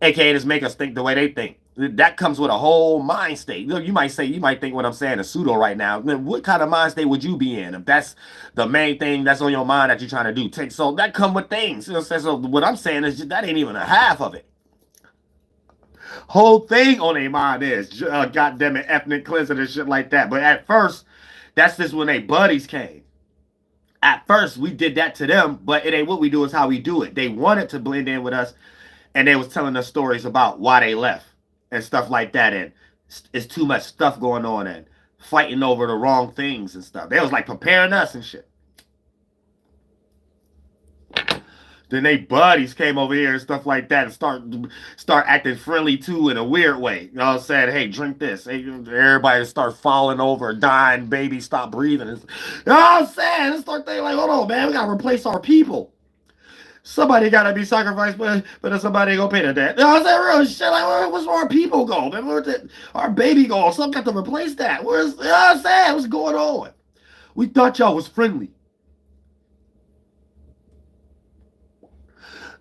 AKA just make us think the way they think. That comes with a whole mind state. You might think what I'm saying is pseudo right now. What kind of mind state would you be in if that's the main thing that's on your mind that you're trying to do? So that come with things. So what I'm saying is that ain't even a half of it. Whole thing on their mind is, goddamn it, ethnic cleansing and shit like that. But at first, That's just when they buddies came. At first, we did that to them, but it ain't what we do, is how we do it. They wanted to blend in with us, and they was telling us stories about why they left and stuff like that. And it's too much stuff going on and fighting over the wrong things and stuff. They was like preparing us and shit. Then they buddies came over here and stuff like that and start acting friendly too in a weird way. You know what I'm saying? Hey, drink this. Hey, everybody start falling over, dying, baby, stop breathing. You know what I'm saying? They start thinking like, hold on, man, we gotta replace our people. Somebody gotta be sacrificed, but somebody go pay the debt. You know what I'm saying? Real shit. Like, where's our people go? Man, where's our baby go? Something got to replace that. You know what I'm saying? What's going on? We thought y'all was friendly.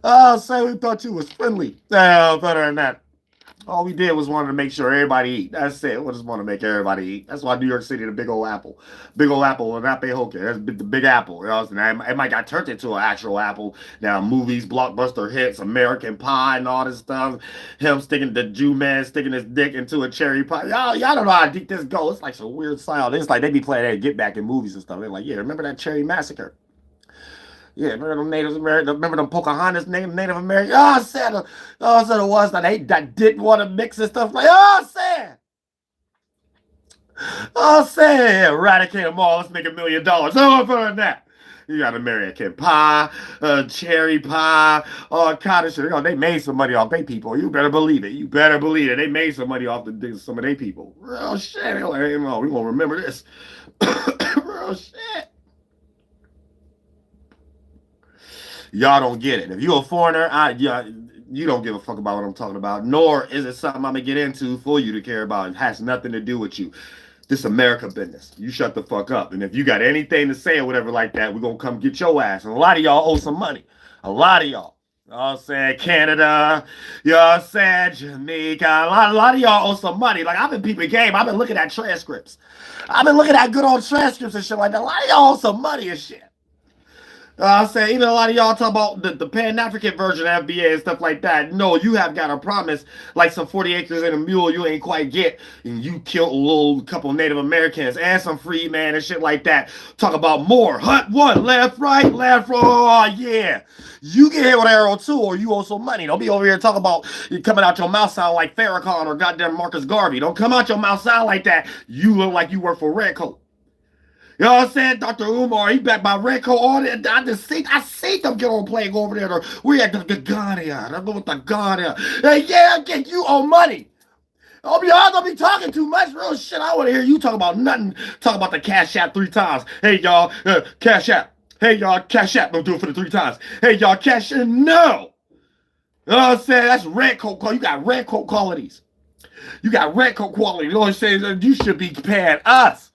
Oh, say we thought you was friendly. No, better than that. All we did was wanted to make sure everybody eat. That's it. We just want to make everybody eat. That's why New York City, the big old apple. Big old apple, not big hoke. That's the big apple. You know what I'm saying? It might got turned into an actual apple. Now, movies, blockbuster hits, American Pie and all this stuff. Him the Jew man sticking his dick into a cherry pie. Y'all don't know how deep this goes. It's like some weird sound. It's like they be playing that Get Back in movies and stuff. They're like, yeah, remember that cherry massacre? Yeah, remember them Native Americans? Remember them Pocahontas Native Americans? Oh, I said the ones that didn't want to mix and stuff. Like, eradicate them all. Let's make $1 million. Oh, for that. You got American Pie, cherry pie, all kind of shit. You know, they made some money off their people. You better believe it. You better believe it. They made some money off some of their people. Real shit. They're like, hey, we gonna remember this. Real shit. Y'all don't get it. If you're a foreigner, you don't give a fuck about what I'm talking about, nor is it something I'm going to get into for you to care about. It has nothing to do with you. This America business. You shut the fuck up. And if you got anything to say or whatever like that, we're going to come get your ass. And a lot of y'all owe some money. A lot of y'all. You know what I'm saying? Canada, you know what I'm saying? Jamaica. A lot of y'all owe some money. Like, I've been peeping game. I've been looking at transcripts. I've been looking at good old transcripts and shit like that. A lot of y'all owe some money and shit. I'm saying, even a lot of y'all talk about the Pan-African version of FBA and stuff like that. No, you have got a promise, like some 40 acres and a mule you ain't quite get. And you killed a little couple Native Americans and some free man and shit like that. Talk about more. Hunt one, left, right. Oh, yeah. You get hit with an arrow too, or you owe some money. Don't be over here talking about you coming out your mouth sound like Farrakhan or goddamn Marcus Garvey. Don't come out your mouth sound like that. You look like you work for Redcoat. You know what I'm saying? Dr. Umar, he back by Redcoat all that. I see them get on plane, go over there. We at the Ghana. I'm going with the Ghana. Hey, yeah, again, you owe money. Oh, y'all gonna be talking too much real shit. I want to hear you talk about nothing. Talk about the Cash App 3 times. Hey, y'all, Cash App. Hey, y'all, Cash App. Don't do it for the 3 times. Hey, y'all, Cash App. No. You know what I'm saying? That's Redcoat. You got Redcoat qualities. You got Redcoat quality. You know what I'm saying? You should be paying us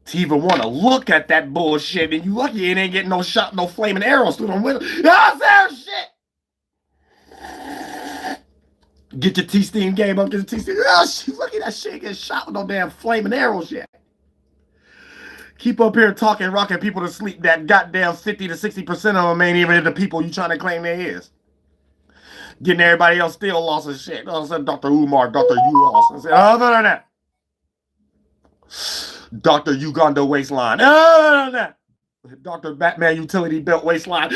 to even want to look at that bullshit, and you lucky it ain't getting no shot, no flaming arrows through them windows. You know what I'm saying? Shit. Get your T-Steam game up, get your T-Steam. Oh, shit, lucky that shit get shot with no damn flaming arrows yet. Keep up here talking, rocking people to sleep. That goddamn 50 to 60% of them ain't even the people you trying to claim they is. Getting everybody else still lost and shit. You know what I'm saying? Dr. Umar, Dr. U lost. I said, other than that. Dr. Uganda waistline. Dr. Batman utility belt waistline.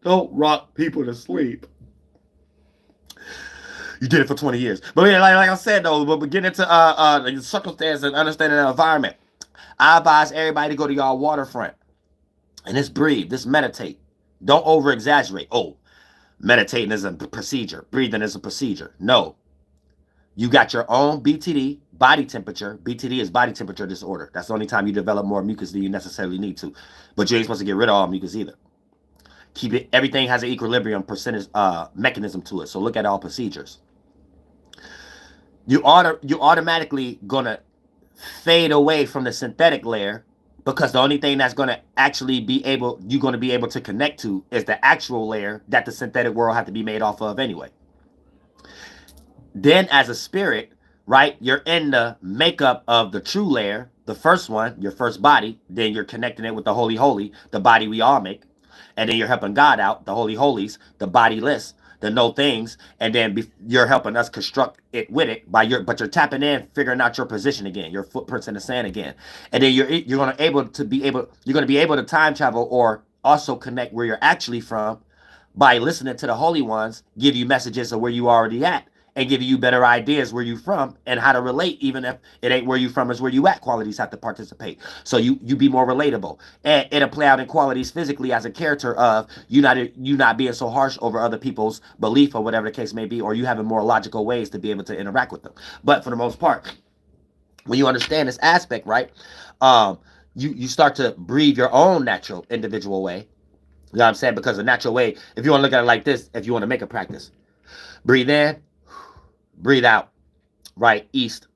Don't rock people to sleep. You did it for 20 years. But yeah, like I said though, but get into the circumstance and understanding the environment. I advise everybody to go to y'all waterfront and just breathe, just meditate. Don't over exaggerate. Oh, meditating is a procedure. Breathing is a procedure. No. You got your own BTD, body temperature. BTD is body temperature disorder. That's the only time you develop more mucus than you necessarily need to. But you ain't supposed to get rid of all mucus either. Keep it. Everything has an equilibrium percentage mechanism to it. So look at all procedures. You automatically gonna fade away from the synthetic layer, because the only thing that's going to actually you're going to be able to connect to is the actual layer that the synthetic world have to be made off of anyway. Then as a spirit, right, you're in the makeup of the true layer, the first one, your first body, then you're connecting it with the holy holy, the body we all make, and then you're helping God out, the holy holies, the bodiless, the know things, and then you're helping us construct it with it but you're tapping in, figuring out your position again, your footprints in the sand again, and then you're going to be able to time travel or also connect where you're actually from by listening to the holy ones give you messages of where you already at and give you better ideas where you from and how to relate, even if it ain't where you from, is where you at. Qualities have to participate, so you be more relatable, and it'll play out in qualities physically as a character of you not being so harsh over other people's belief or whatever the case may be, or you having more logical ways to be able to interact with them. But for the most part, when you understand this aspect, right, you start to breathe your own natural individual way. You know what I'm saying? Because the natural way, if you want to look at it like this, if you want to make a practice, breathe in, breathe out. Right, east,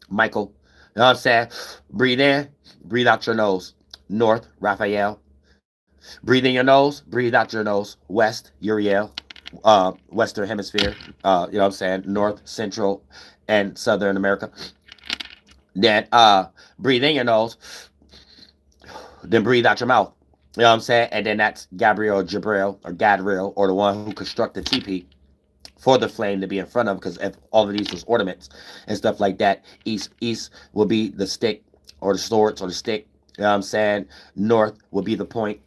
Michael. You know what I'm saying? Breathe in, breathe out your nose. North, Raphael. Breathe in your nose, breathe out your nose. West, Uriel. Western hemisphere. You know what I'm saying? North, Central, and Southern America. Then breathe in your nose, then breathe out your mouth. You know what I'm saying? And then that's Gabriel, Jabril, or Gadriel, or the one who constructed TP for the flame to be in front of, because if all of these was ornaments and stuff like that, east will be the stick or the swords or the stick. You know what I'm saying? North will be the point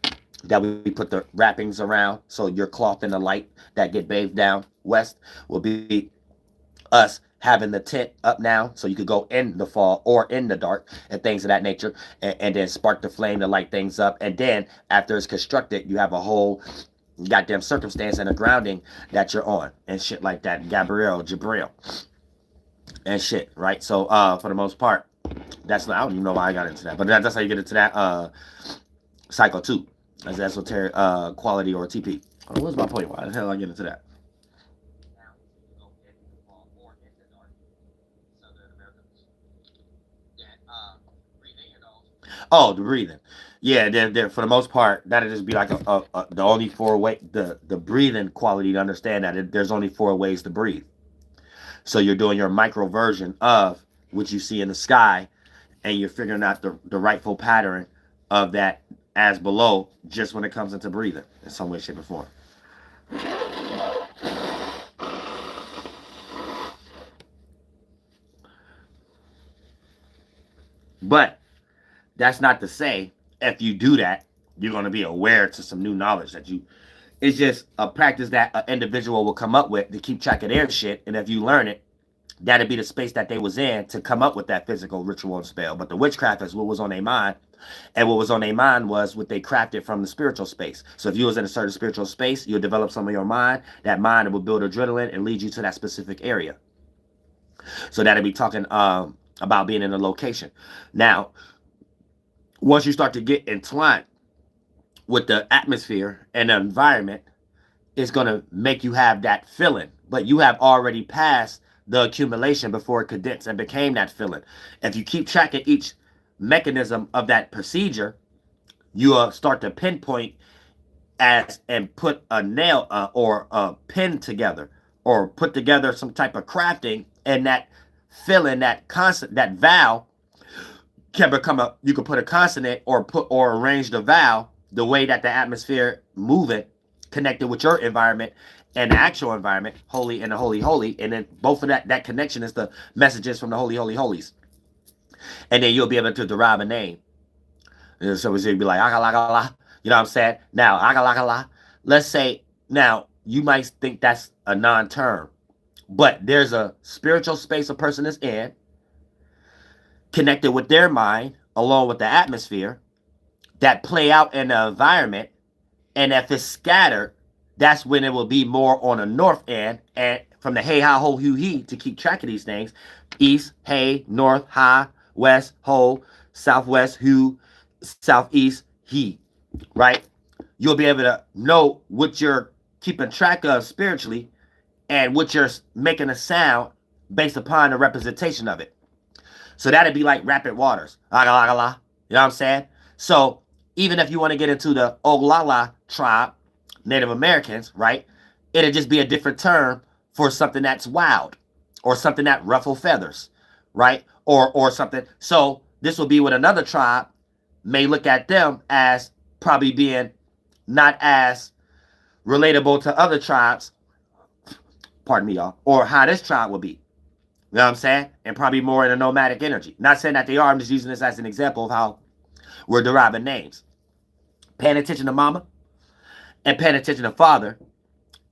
that we put the wrappings around, so your cloth and the light that get bathed down. West will be us having the tent up now, so you could go in the fall or in the dark and things of that nature, and then spark the flame to light things up. And then after it's constructed, you have a whole goddamn circumstance and a grounding that you're on and shit like that. Gabriel, Jabril, and shit, right? So for the most part, that's I don't even know why I got into that, but that's how you get into that cycle too, as esoteric quality or TP. What was my point? Why the hell did I get into that? Oh, the breathing. Yeah, for the most part, that'll just be like the only four way, the breathing quality to understand that there's only four ways to breathe. So you're doing your micro version of what you see in the sky, and you're figuring out the rightful pattern of that as below, just when it comes into breathing in some way, shape, or form. But that's not to say if you do that, you're going to be aware to some new knowledge that you. It's just a practice that an individual will come up with to keep track of their shit, and if you learn it, that'd be the space that they was in to come up with that physical ritual and spell. But the witchcraft is what was on their mind, and what was on their mind was what they crafted from the spiritual space. So if you was in a certain spiritual space, you'll develop some of your mind. That mind will build adrenaline and lead you to that specific area. So that'll be talking about being in a location. Now, once you start to get entwined with the atmosphere and the environment, it's going to make you have that feeling. But you have already passed the accumulation before it condensed and became that feeling. If you keep track of each mechanism of that procedure, you will start to pinpoint and put a nail or a pin together, or put together some type of crafting, and that feeling, that constant, that vowel can become you can put a consonant or arrange the vowel the way that the atmosphere moving connected with your environment and the actual environment, holy and the holy holy, and then both of that connection is the messages from the holy holy holies, and then you'll be able to derive a name. And so you'll be like agalagala, you know what I'm saying? Now agalagala, let's say, now you might think that's a non-term, but there's a spiritual space a person is in, connected with their mind, along with the atmosphere, that play out in the environment. And if it's scattered, that's when it will be more on the north end, and from the hey, ha, ho, hu, he, to keep track of these things. East, hey, north, ha, west, ho, southwest, hu, southeast, he, right? You'll be able to know what you're keeping track of spiritually and what you're making a sound based upon the representation of it. So that'd be like rapid waters. Agala, you know what I'm saying? So even if you want to get into the Oglala tribe, Native Americans, right? It'll just be a different term for something that's wild, or something that ruffle feathers, right? Or something. So this will be what another tribe may look at them as probably being not as relatable to other tribes, Pardon me, y'all. Or how this tribe would be. You know what I'm saying? And probably more in a nomadic energy. Not saying that they are. I'm just using this as an example of how we're deriving names. Paying attention to mama and paying attention to father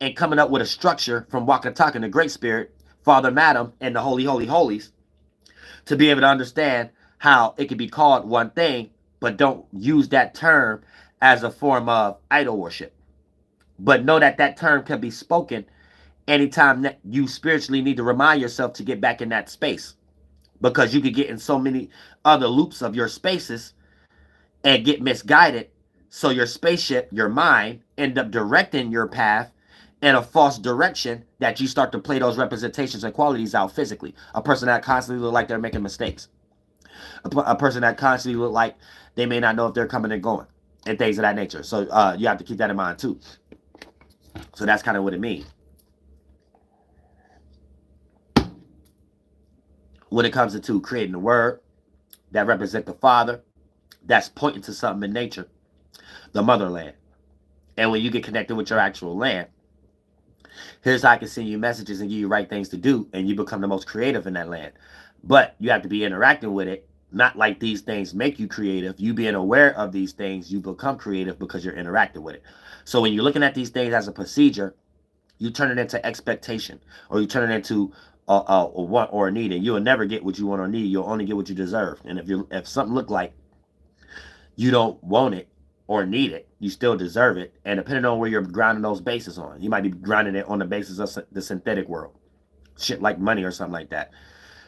and coming up with a structure from Waka Talking, the Great Spirit, Father Madam, and the Holy Holy Holies to be able to understand how it could be called one thing, but don't use that term as a form of idol worship. But know that that term can be spoken anytime that you spiritually need to remind yourself to get back in that space, because you could get in so many other loops of your spaces and get misguided. So your spaceship, your mind, end up directing your path in a false direction that you start to play those representations and qualities out physically. A person that constantly look like they're making mistakes. A person that constantly look like they may not know if they're coming and going and things of that nature. So you have to keep that in mind too. So that's kind of what it means. When it comes to creating the word that represent the father, that's pointing to something in nature, the motherland. And when you get connected with your actual land, here's how I can send you messages and give you right things to do, and you become the most creative in that land. But you have to be interacting with it, not like these things make you creative. You being aware of these things, you become creative because you're interacting with it. So when you're looking at these things as a procedure, you turn it into expectation, or you turn it into a want or a need, and you'll never get what you want or need. You'll only get what you deserve. And if something look like you don't want it or need it, you still deserve it. And depending on where you're grounding those bases on, you might be grounding it on the basis of the synthetic world, shit like money or something like that.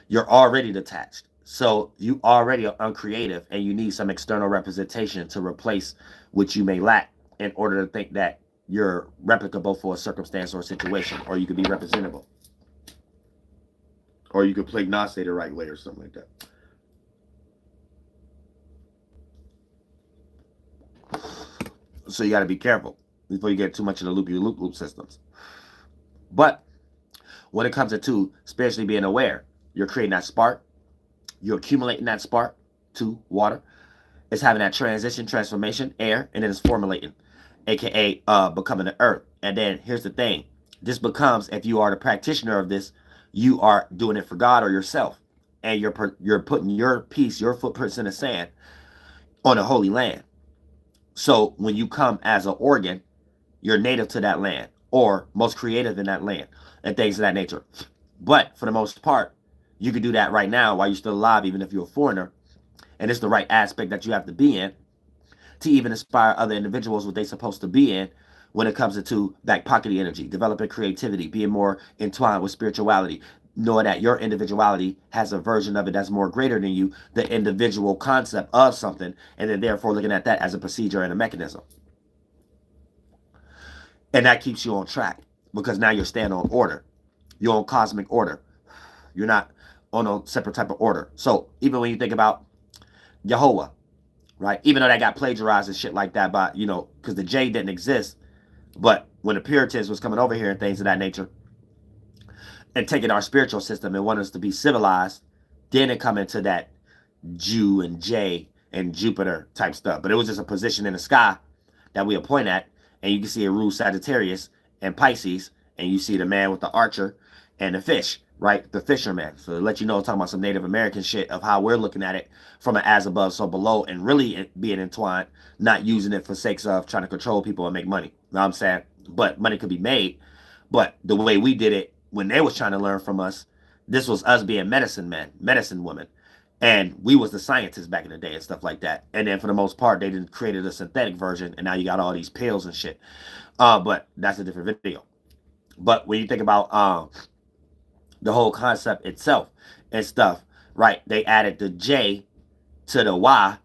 You're already detached, so you already are uncreative, and you need some external representation to replace what you may lack in order to think that you're replicable for a circumstance or a situation, or you could be representable. Or you could play Nase the right way or something like that. So you got to be careful before you get too much in the loop systems. But when it comes to spiritually being aware, you're creating that spark. You're accumulating that spark to water. It's having that transition, transformation, air, and then it's formulating, aka becoming the earth. And then here's the thing. This becomes, if you are the practitioner of this, you are doing it for God or yourself, and you're putting your piece, your footprints in the sand on a holy land. So when you come as an organ, you're native to that land, or most creative in that land, and things of that nature. But for the most part, you can do that right now while you're still alive, even if you're a foreigner, and it's the right aspect that you have to be in to even inspire other individuals what they're supposed to be in when it comes to back pocket energy, developing creativity, being more entwined with spirituality, knowing that your individuality has a version of it that's more greater than you, the individual concept of something, and then therefore looking at that as a procedure and a mechanism. And that keeps you on track, because now you're staying on order. You're on cosmic order. You're not on a separate type of order. So even when you think about Yehovah, right? Even though that got plagiarized and shit like that by, because the J didn't exist. But when the Puritans was coming over here and things of that nature and taking our spiritual system and wanting us to be civilized, then it come into that Jew and J and Jupiter type stuff. But it was just a position in the sky that we appoint at, and you can see it rules Sagittarius and Pisces, and you see the man with the archer and the fish, right? The fisherman. So to let you know, talking about some Native American shit of how we're looking at it from an as above, so below, and really being entwined, not using it for sakes of trying to control people and make money. You know what I'm saying? But money could be made. But the way we did it when they was trying to learn from us, this was us being medicine men, medicine women. And we was the scientists back in the day and stuff like that. And then for the most part, they didn't created a synthetic version, and now you got all these pills and shit. But that's a different video. But when you think about the whole concept itself and stuff, right? They added the J to the Y,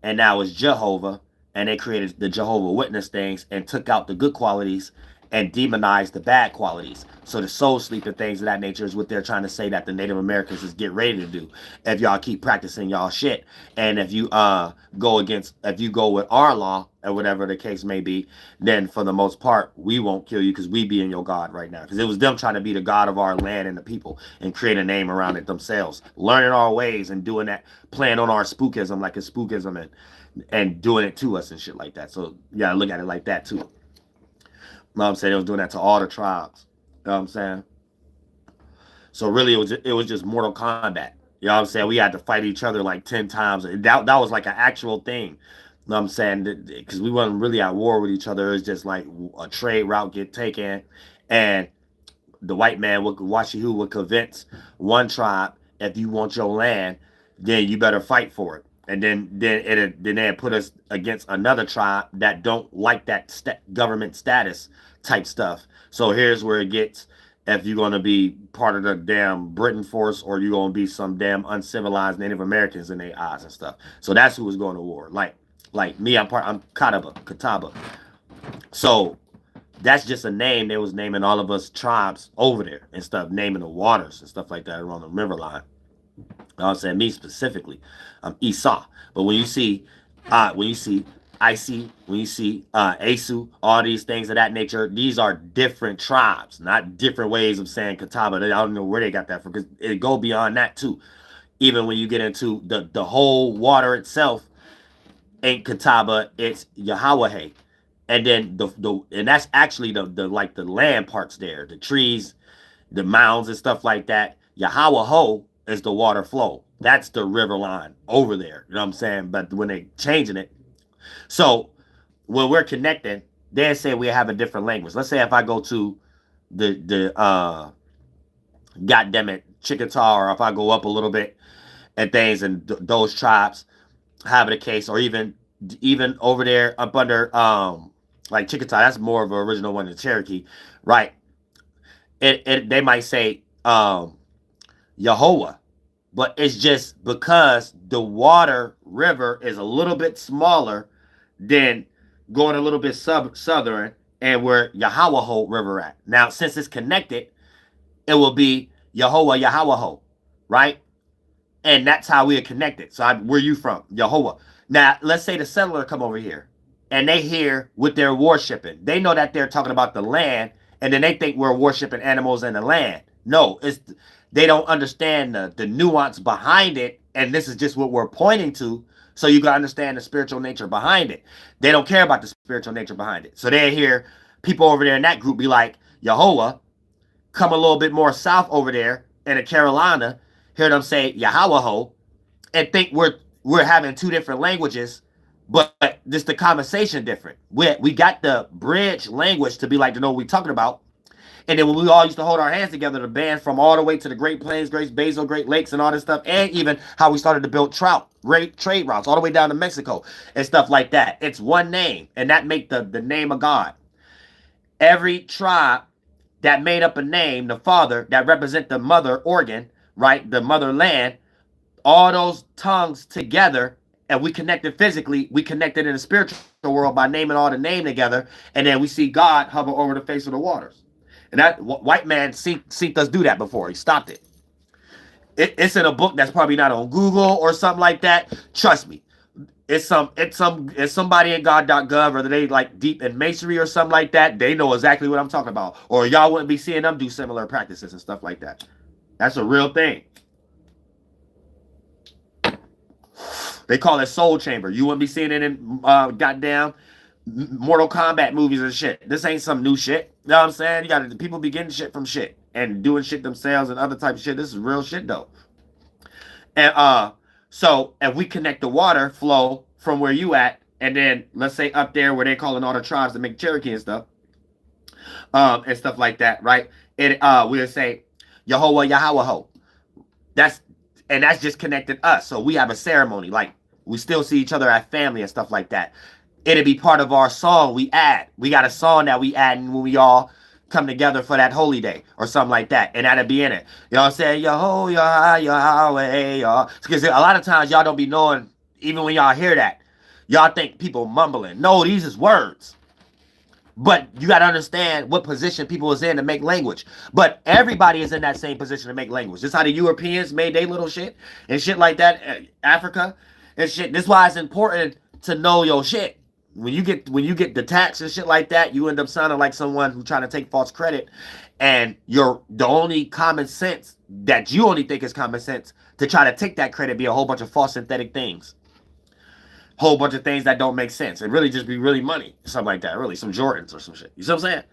and now it's Jehovah, and they created the Jehovah Witness things and took out the good qualities and demonized the bad qualities. So the soul sleep and things of that nature is what they're trying to say that the Native Americans is get ready to do if y'all keep practicing y'all shit. And if you go with our law or whatever the case may be, then for the most part we won't kill you because we be in your God right now. Because it was them trying to be the God of our land and the people and create a name around it themselves, learning our ways and doing that, playing on our spookism like it's spookism and doing it to us and shit like that. So you gotta look at it like that too. You know what I'm saying? They was doing that to all the tribes. You know what I'm saying? So really, it was just Mortal Kombat. You know what I'm saying? We had to fight each other like 10 times. That was like an actual thing. You know what I'm saying? Because we wasn't really at war with each other. It was just like a trade route get taken, and the white man would Washihu would convince one tribe, if you want your land, then you better fight for it. And then they put us against another tribe that don't like that government status type stuff. So here's where it gets, if you're gonna be part of the damn Britain force or you're gonna be some damn uncivilized Native Americans in their eyes and stuff. So that's who was going to war. Like me, I'm Catawba. So that's just a name they was naming all of us tribes over there and stuff, naming the waters and stuff like that around the river line. I'm saying me specifically, I'm Esau. But when you see Icy, when you see Asu, all these things of that nature, these are different tribes, not different ways of saying Catawba. I don't know where they got that from, because it go beyond that too. Even when you get into the whole water itself, ain't Catawba, it's Yahweh. And then and that's actually the like the land parts there, the trees, the mounds and stuff like that. Yahweh is the water flow. That's the river line over there. You know what I'm saying? But when they changing it, so when we're connecting, they say we have a different language. Let's say if I go to the goddammit Chickasaw, or if I go up a little bit and things, and those tribes have it a case, or even over there up under like Chickasaw, that's more of an original one than Cherokee, right? They might say Yehovah, but it's just because the water river is a little bit smaller than going a little bit southern and where Yahweh River at. Now, since it's connected, it will be Yahweh, right? And that's how we are connected. So where you from? Yehovah. Now, let's say the settler come over here and they hear what they're worshiping. They know that they're talking about the land, and then they think we're worshiping animals in the land. No, they don't understand the nuance behind it, and this is just what we're pointing to, so you can understand the spiritual nature behind it. They don't care about the spiritual nature behind it. So they hear people over there in that group be like, Yehovah, come a little bit more south over there in the Carolina, hear them say Yahweh, and think we're having two different languages, but just the conversation different. We got the bridge language to be like to know what we're talking about. And then when we all used to hold our hands together, the band from all the way to the Great Plains, Great Basin, Great Lakes, and all this stuff, and even how we started to build trade routes all the way down to Mexico and stuff like that. It's one name, and that make the name of God. Every tribe that made up a name, the father, that represent the mother organ, right, the motherland, all those tongues together, and we connected physically, we connected in the spiritual world by naming all the name together, and then we see God hover over the face of the waters. And that white man seen us do that before. He stopped it. It's in a book that's probably not on Google or something like that. Trust me. It's somebody in God.gov, or they like deep in masonry or something like that. They know exactly what I'm talking about. Or y'all wouldn't be seeing them do similar practices and stuff like that. That's a real thing. They call it soul chamber. You wouldn't be seeing it in goddamn Mortal Kombat movies and shit. This ain't some new shit. You know what I'm saying? You got people be getting shit from shit and doing shit themselves and other type of shit. This is real shit though. And so if we connect the water flow from where you at, and then let's say up there where they calling all the tribes to make Cherokee and stuff like that, right? And we'll say Yahweh. That's just connected us. So we have a ceremony, like we still see each other at family and stuff like that. It'll be part of our song we add. We got a song that we add when we all come together for that holy day or something like that. And that'll be in it. You know what I'm saying? Yahweh. Because a lot of times y'all don't be knowing, even when y'all hear that, y'all think people mumbling. No, these is words. But you got to understand what position people is in to make language. But everybody is in that same position to make language. Just how the Europeans made their little shit and shit like that, Africa and shit. This is why it's important to know your shit. When you get detached and shit like that, you end up sounding like someone who's trying to take false credit, and the only common sense that you only think is common sense to try to take that credit be a whole bunch of false synthetic things, whole bunch of things that don't make sense, and really just be really money, something like that, really some Jordans or some shit. You see what I'm saying?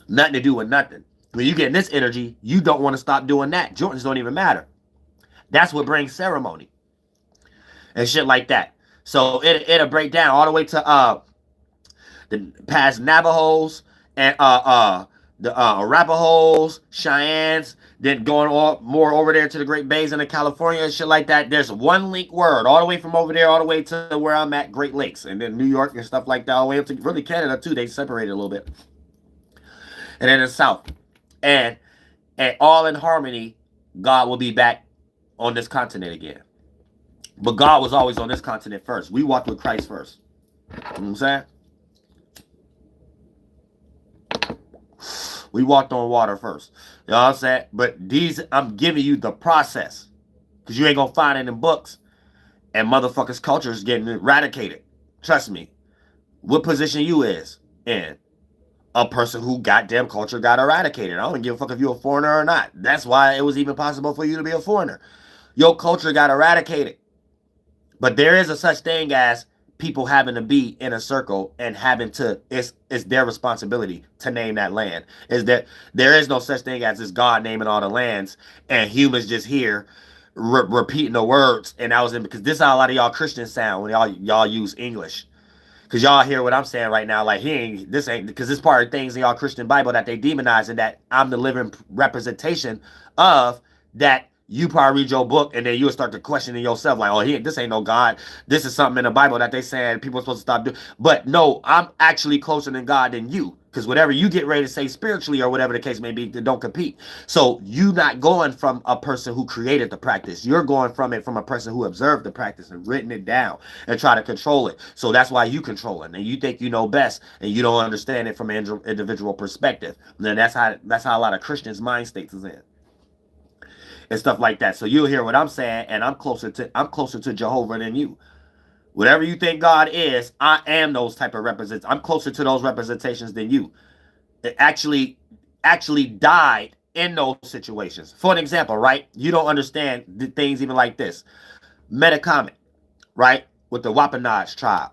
Nothing to do with nothing. When you get in this energy, you don't want to stop doing that. Jordans don't even matter. That's what brings ceremony and shit like that. So it'll break down all the way to the past Navajos and the Arapahoes, Cheyennes, then going all, more over there to the Great Basin of California and shit like that. There's one link word all the way from over there all the way to where I'm at, Great Lakes, and then New York and stuff like that, all the way up to really Canada too. They separated a little bit, and then the South, and all in harmony. God will be back on this continent again. But God was always on this continent first. We walked with Christ first. You know what I'm saying? We walked on water first. You know what I'm saying? But these, I'm giving you the process. Because you ain't going to find it in books. And motherfuckers' culture is getting eradicated. Trust me. What position you is in? A person who goddamn culture got eradicated. I don't give a fuck if you're a foreigner or not. That's why it was even possible for you to be a foreigner. Your culture got eradicated. But there is a such thing as people having to be in a circle and having to, it's their responsibility to name that land. Is that there is no such thing as this God naming all the lands and humans just here repeating the words. And that was in, because this is how a lot of y'all Christians sound when y'all use English. Because y'all hear what I'm saying right now, like this ain't, because this part of things in y'all Christian Bible that they demonize, and that I'm the living representation of that. You probably read your book and then you'll start to question yourself, like, oh, this ain't no God. This is something in the Bible that they saying people are supposed to stop doing. But no, I'm actually closer than God than you. Because whatever you get ready to say spiritually or whatever the case may be, don't compete. So you not going from a person who created the practice. You're going from it from a person who observed the practice and written it down and try to control it. So that's why you control it. And you think you know best and you don't understand it from an individual perspective. And then that's how a lot of Christians' mind states is in. And stuff like that. So you'll hear what I'm saying, and I'm closer to Jehovah than you. Whatever you think God is, I am those type of represents. I'm closer to those representations than you. It actually died in those situations. For an example, right? You don't understand the things even like this. Metacomet, right? With the Wapanaj tribe.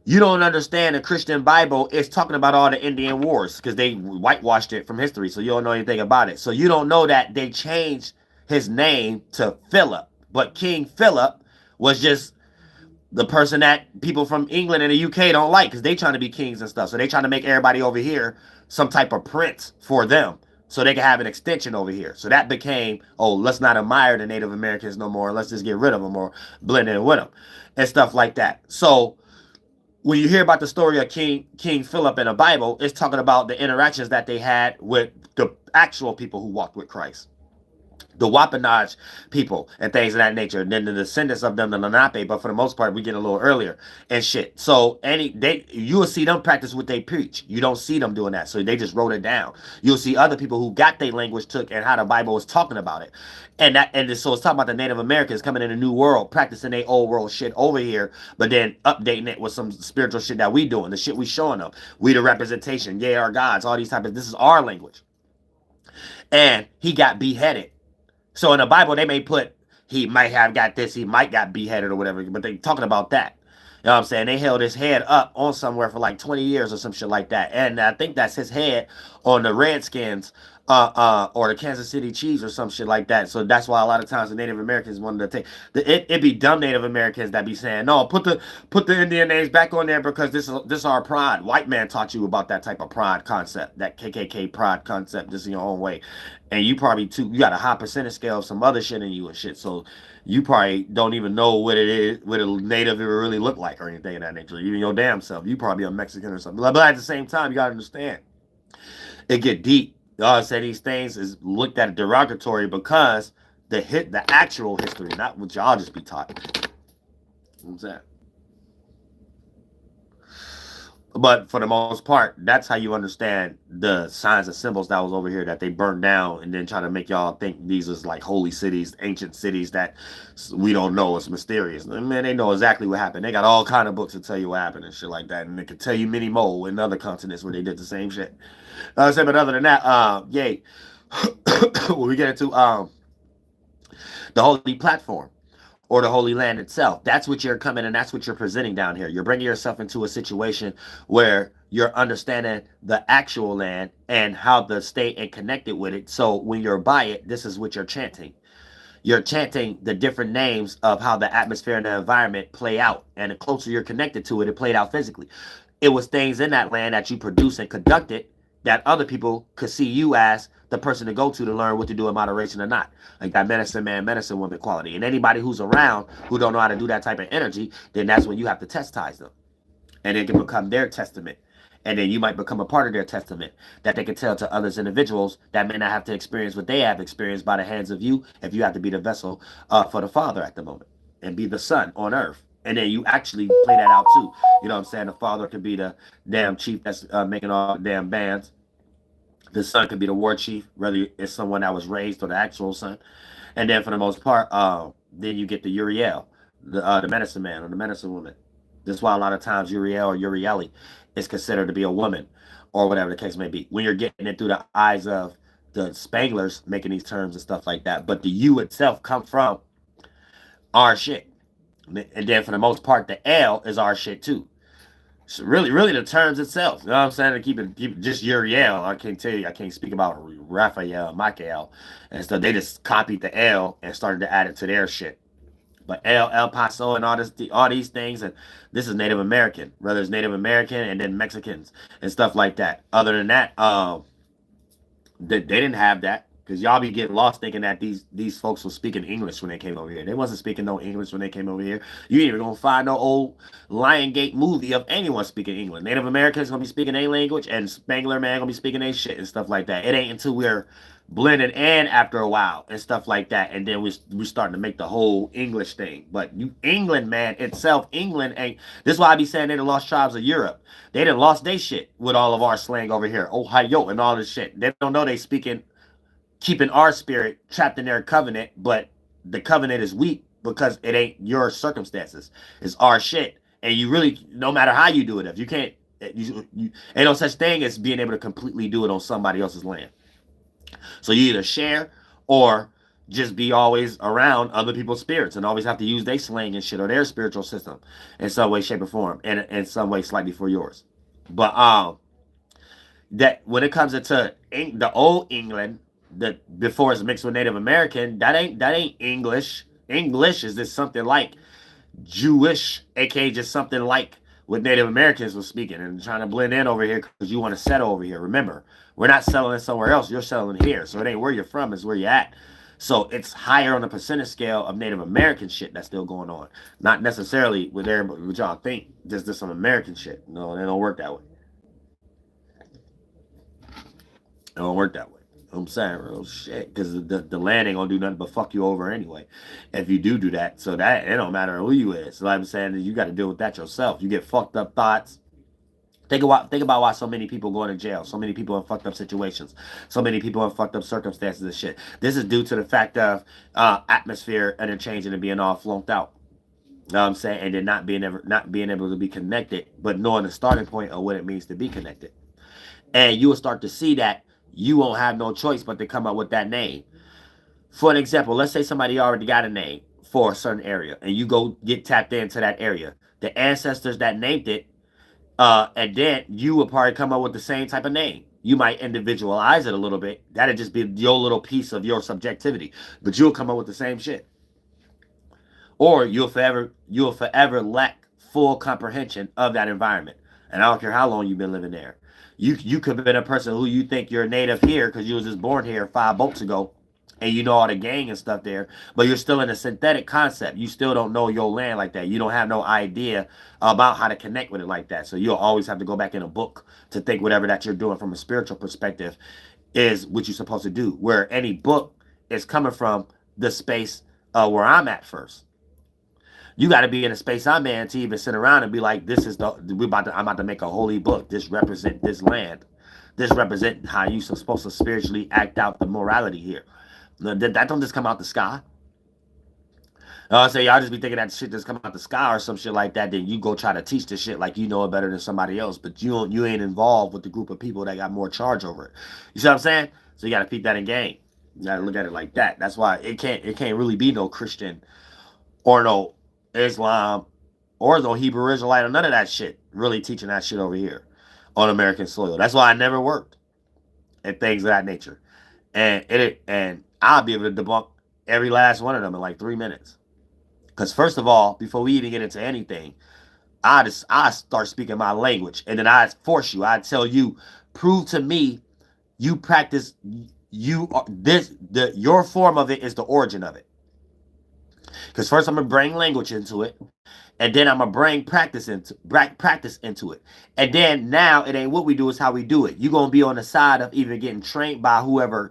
You don't understand the Christian Bible is talking about all the Indian wars because they whitewashed it from history, so you don't know anything about it. So you don't know that they changed his name to Philip. But King Philip was just the person that people from England and the UK don't like because they trying to be kings and stuff. So they trying to make everybody over here some type of prince for them so they can have an extension over here. So that became, oh, let's not admire the Native Americans no more. Let's just get rid of them or blend in with them and stuff like that. So when you hear about the story of King Philip in the Bible, it's talking about the interactions that they had with the actual people who walked with Christ. The Wapanaj people and things of that nature. And then the descendants of them, the Lenape, but for the most part, we get a little earlier and shit. So you will see them practice what they preach. You don't see them doing that. So they just wrote it down. You'll see other people who got their language took and how the Bible was talking about it. So it's talking about the Native Americans coming in a new world, practicing their old world shit over here, but then updating it with some spiritual shit that we doing, the shit we showing them. We the representation, yeah, our gods, all these types of, this is our language. And he got beheaded. So in the Bible, they may put, he might have got this, he might got beheaded or whatever, but they talking about that. You know what I'm saying? They held his head up on somewhere for like 20 years or some shit like that. And I think that's his head on the Redskins or the Kansas City Chiefs or some shit like that. So that's why a lot of times the Native Americans wanted to take, it be dumb Native Americans that be saying, no, put the Indian names back on there because this is our pride. White man taught you about that type of pride concept, that KKK pride concept, just in your own way. And you probably you got a high percentage scale of some other shit in you and shit. So you probably don't even know what it is, what a native ever really look like or anything of that nature. Even your damn self. You probably a Mexican or something. But at the same time, you gotta understand, it get deep. Y'all say these things is looked at derogatory because the actual history, not what y'all just be taught. What's that? But for the most part, that's how you understand the signs and symbols that was over here that they burned down and then try to make y'all think these was like holy cities, ancient cities that we don't know. It's mysterious. Man, they know exactly what happened. They got all kind of books to tell you what happened and shit like that. And they can tell you many more in other continents where they did the same shit. But other than that, yay. When we get into the holy platform or the Holy Land itself. That's what you're coming and that's what you're presenting down here. You're bringing yourself into a situation where you're understanding the actual land and how the state and connected with it. So when you're by it, this is what you're chanting. You're chanting the different names of how the atmosphere and the environment play out. And the closer you're connected to it, it played out physically. It was things in that land that you produced and conducted that other people could see you as the person to go to learn what to do in moderation or not. Like that medicine man, medicine woman quality. And anybody who's around who don't know how to do that type of energy, then that's when you have to testize them. And it can become their testament. And then you might become a part of their testament that they can tell to others individuals that may not have to experience what they have experienced by the hands of you if you have to be the vessel for the Father at the moment and be the Son on earth. And then you actually play that out too. You know what I'm saying? The Father could be the damn chief that's making all the damn bands. The Son could be the war chief, whether it's someone that was raised or the actual son. And then for the most part, then you get the Uriel, the medicine man or the medicine woman. That's why a lot of times Uriel or Urieli is considered to be a woman or whatever the case may be. When you're getting it through the eyes of the Spanglers making these terms and stuff like that. But the you itself come from our shit. And then for the most part, the L is our shit too. So really the terms itself. You know what I'm saying? To keep it just Uriel. I can't tell you, I can't speak about Raphael, Michael. And so they just copied the L and started to add it to their shit. But El Paso and all these things, and this is Native American, whether it's Native American and then Mexicans and stuff like that. Other than that, they didn't have that because y'all be getting lost thinking that these folks were speaking English when they came over here. They wasn't speaking no English when they came over here. You ain't even gonna find no old Lion Gate movie of anyone speaking English. Native Americans gonna be speaking their language, and Spangler man gonna be speaking their shit and stuff like that. It ain't until we're blending in after a while and stuff like that, and then we starting to make the whole English thing. But England, man, itself, England ain't. This is why I be saying they the lost tribes of Europe. They done lost their shit with all of our slang over here, Ohio and all this shit. They don't know they speaking, keeping our spirit trapped in their covenant, but the covenant is weak because it ain't your circumstances. It's our shit, and you really, no matter how you do it, if you can't, ain't no such thing as being able to completely do it on somebody else's land. So you either share or just be always around other people's spirits and always have to use their slang and shit or their spiritual system in some way, shape, or form, and in some way slightly for yours. But that when it comes to the old England, that before it's mixed with Native American, that ain't English. English is just something like Jewish, aka just something like what Native Americans were speaking and trying to blend in over here because you want to settle over here. Remember, we're not settling somewhere else. You're settling here. So it ain't where you're from, it's where you're at. So it's higher on the percentage scale of Native American shit that's still going on. Not necessarily with everybody, what y'all think. Just some American shit. No, they don't work that way. It don't work that way. I'm saying real shit because the land ain't gonna do nothing but fuck you over anyway. If you do that, so that it don't matter who you is. So like I'm saying, you got to deal with that yourself. You get fucked up thoughts. Think about why so many people going to jail. So many people in fucked up situations. So many people in fucked up circumstances and shit. This is due to the fact of atmosphere interchanging and being all flunked out. You know what I'm saying? And then not being able to be connected, but knowing the starting point of what it means to be connected. And you will start to see that you won't have no choice but to come up with that name. For an example, let's say somebody already got a name for a certain area, and you go get tapped into that area. The ancestors that named it, and then you will probably come up with the same type of name. You might individualize it a little bit. That'll just be your little piece of your subjectivity, but you'll come up with the same shit. Or you'll forever lack full comprehension of that environment. And I don't care how long you've been living there. You could have been a person who you think you're native here because you was just born here 5 boats ago, and you know all the gang and stuff there, but you're still in a synthetic concept. You still don't know your land like that. You don't have no idea about how to connect with it like that. So you'll always have to go back in a book to think whatever that you're doing from a spiritual perspective is what you're supposed to do. Where any book is coming from the space where I'm at first. You got to be in a space I'm in to even sit around and be like, "This is I'm about to make a holy book. This represent this land. This represent how you supposed to spiritually act out the morality here." That don't just come out the sky. I say y'all just be thinking that shit just come out the sky or some shit like that. Then you go try to teach the shit like you know it better than somebody else, but you ain't involved with the group of people that got more charge over it. You see what I'm saying? So you got to keep that in game. You got to look at it like that. That's why it can't really be no Christian or no Islam, or no Hebrew Israelite, or none of that shit really teaching that shit over here on American soil. That's why I never worked and things of that nature. And I'll be able to debunk every last one of them in like 3 minutes. Because first of all, before we even get into anything, I start speaking my language, and then I force you. I tell you, prove to me you practice. You are this your form of it is the origin of it. Because first I'm gonna bring language into it, and then I'm gonna bring practice into it, and then now it ain't what we do, is how we do it. You're gonna be on the side of either getting trained by whoever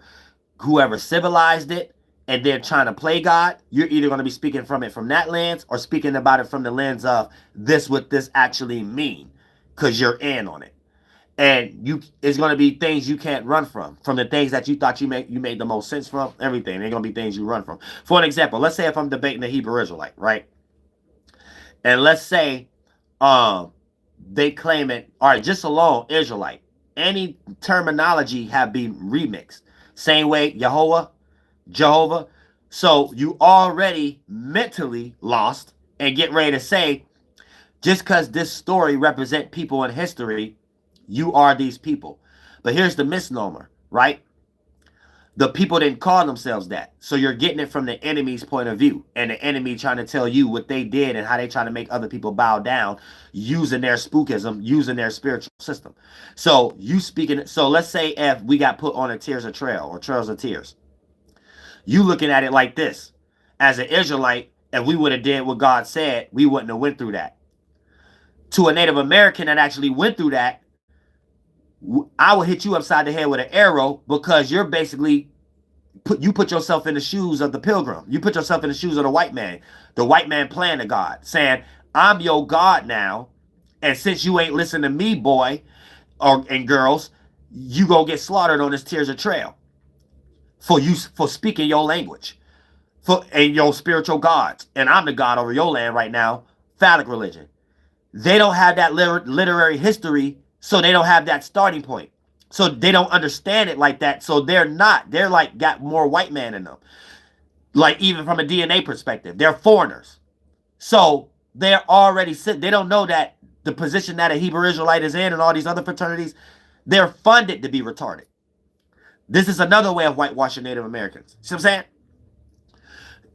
civilized it and they're trying to play God. You're either going to be speaking from it from that lens, or speaking about it from the lens of this, what this actually mean, because you're in on it. And it's going to be things you can't run from the things that you thought you made the most sense from. Everything, they're going to be things you run from. For an example, let's say if I'm debating the Hebrew Israelite, right? And let's say they claim it, all right, just alone Israelite, any terminology have been remixed. Same way Jehovah. So you already mentally lost and get ready to say, just because this story represent people in history, you are these people. But here's the misnomer, right? The people didn't call themselves that. So you're getting it from the enemy's point of view, and the enemy trying to tell you what they did and how they trying to make other people bow down using their spookism, using their spiritual system. So let's say if we got put on a Tears of Trail or Trails of Tears, you looking at it like this. As an Israelite, if we would have did what God said, we wouldn't have went through that. To a Native American that actually went through that, I will hit you upside the head with an arrow, because you're basically put yourself in the shoes of the pilgrim. You put yourself in the shoes of the white man playing to God, saying, I'm your God now, and since you ain't listening to me, boy and girls, you gonna get slaughtered on this Tears of Trail for speaking your language and your spiritual gods. And I'm the God over your land right now. Phallic religion. They don't have that literary history, so they don't have that starting point. So they don't understand it like that. So they're like got more white man in them. Like even from a DNA perspective, they're foreigners. So they're already they don't know that the position that a Hebrew Israelite is in and all these other fraternities, they're funded to be retarded. This is another way of whitewashing Native Americans. See what I'm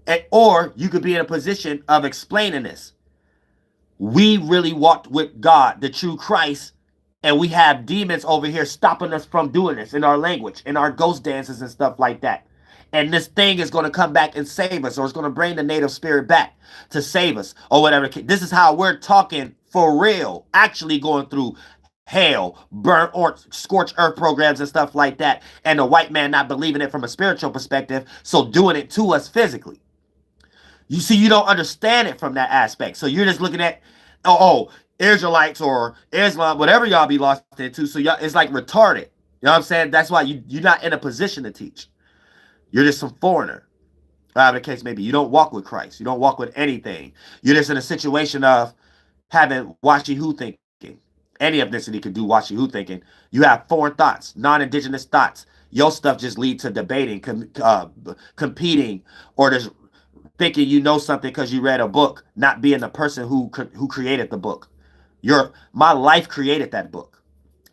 saying? Or you could be in a position of explaining this. We really walked with God, the true Christ, and we have demons over here stopping us from doing this in our language, in our ghost dances and stuff like that. And this thing is going to come back and save us, or it's going to bring the native spirit back to save us, or whatever. This is how we're talking for real, actually going through hell, burn or scorched earth programs and stuff like that. And the white man not believing it from a spiritual perspective, so doing it to us physically. You see, you don't understand it from that aspect. So you're just looking at, Israelites or Islam, whatever y'all be lost into. So y'all, it's like retarded. You know what I'm saying? That's why you're not in a position to teach. You're just some foreigner. Whatever the case may be. You don't walk with Christ. You don't walk with anything. You're just in a situation of having washy-who thinking. Any ethnicity could do washy-who thinking. You have foreign thoughts, non-indigenous thoughts. Your stuff just lead to debating, competing, or just thinking you know something because you read a book, not being the person who created the book. My life created that book.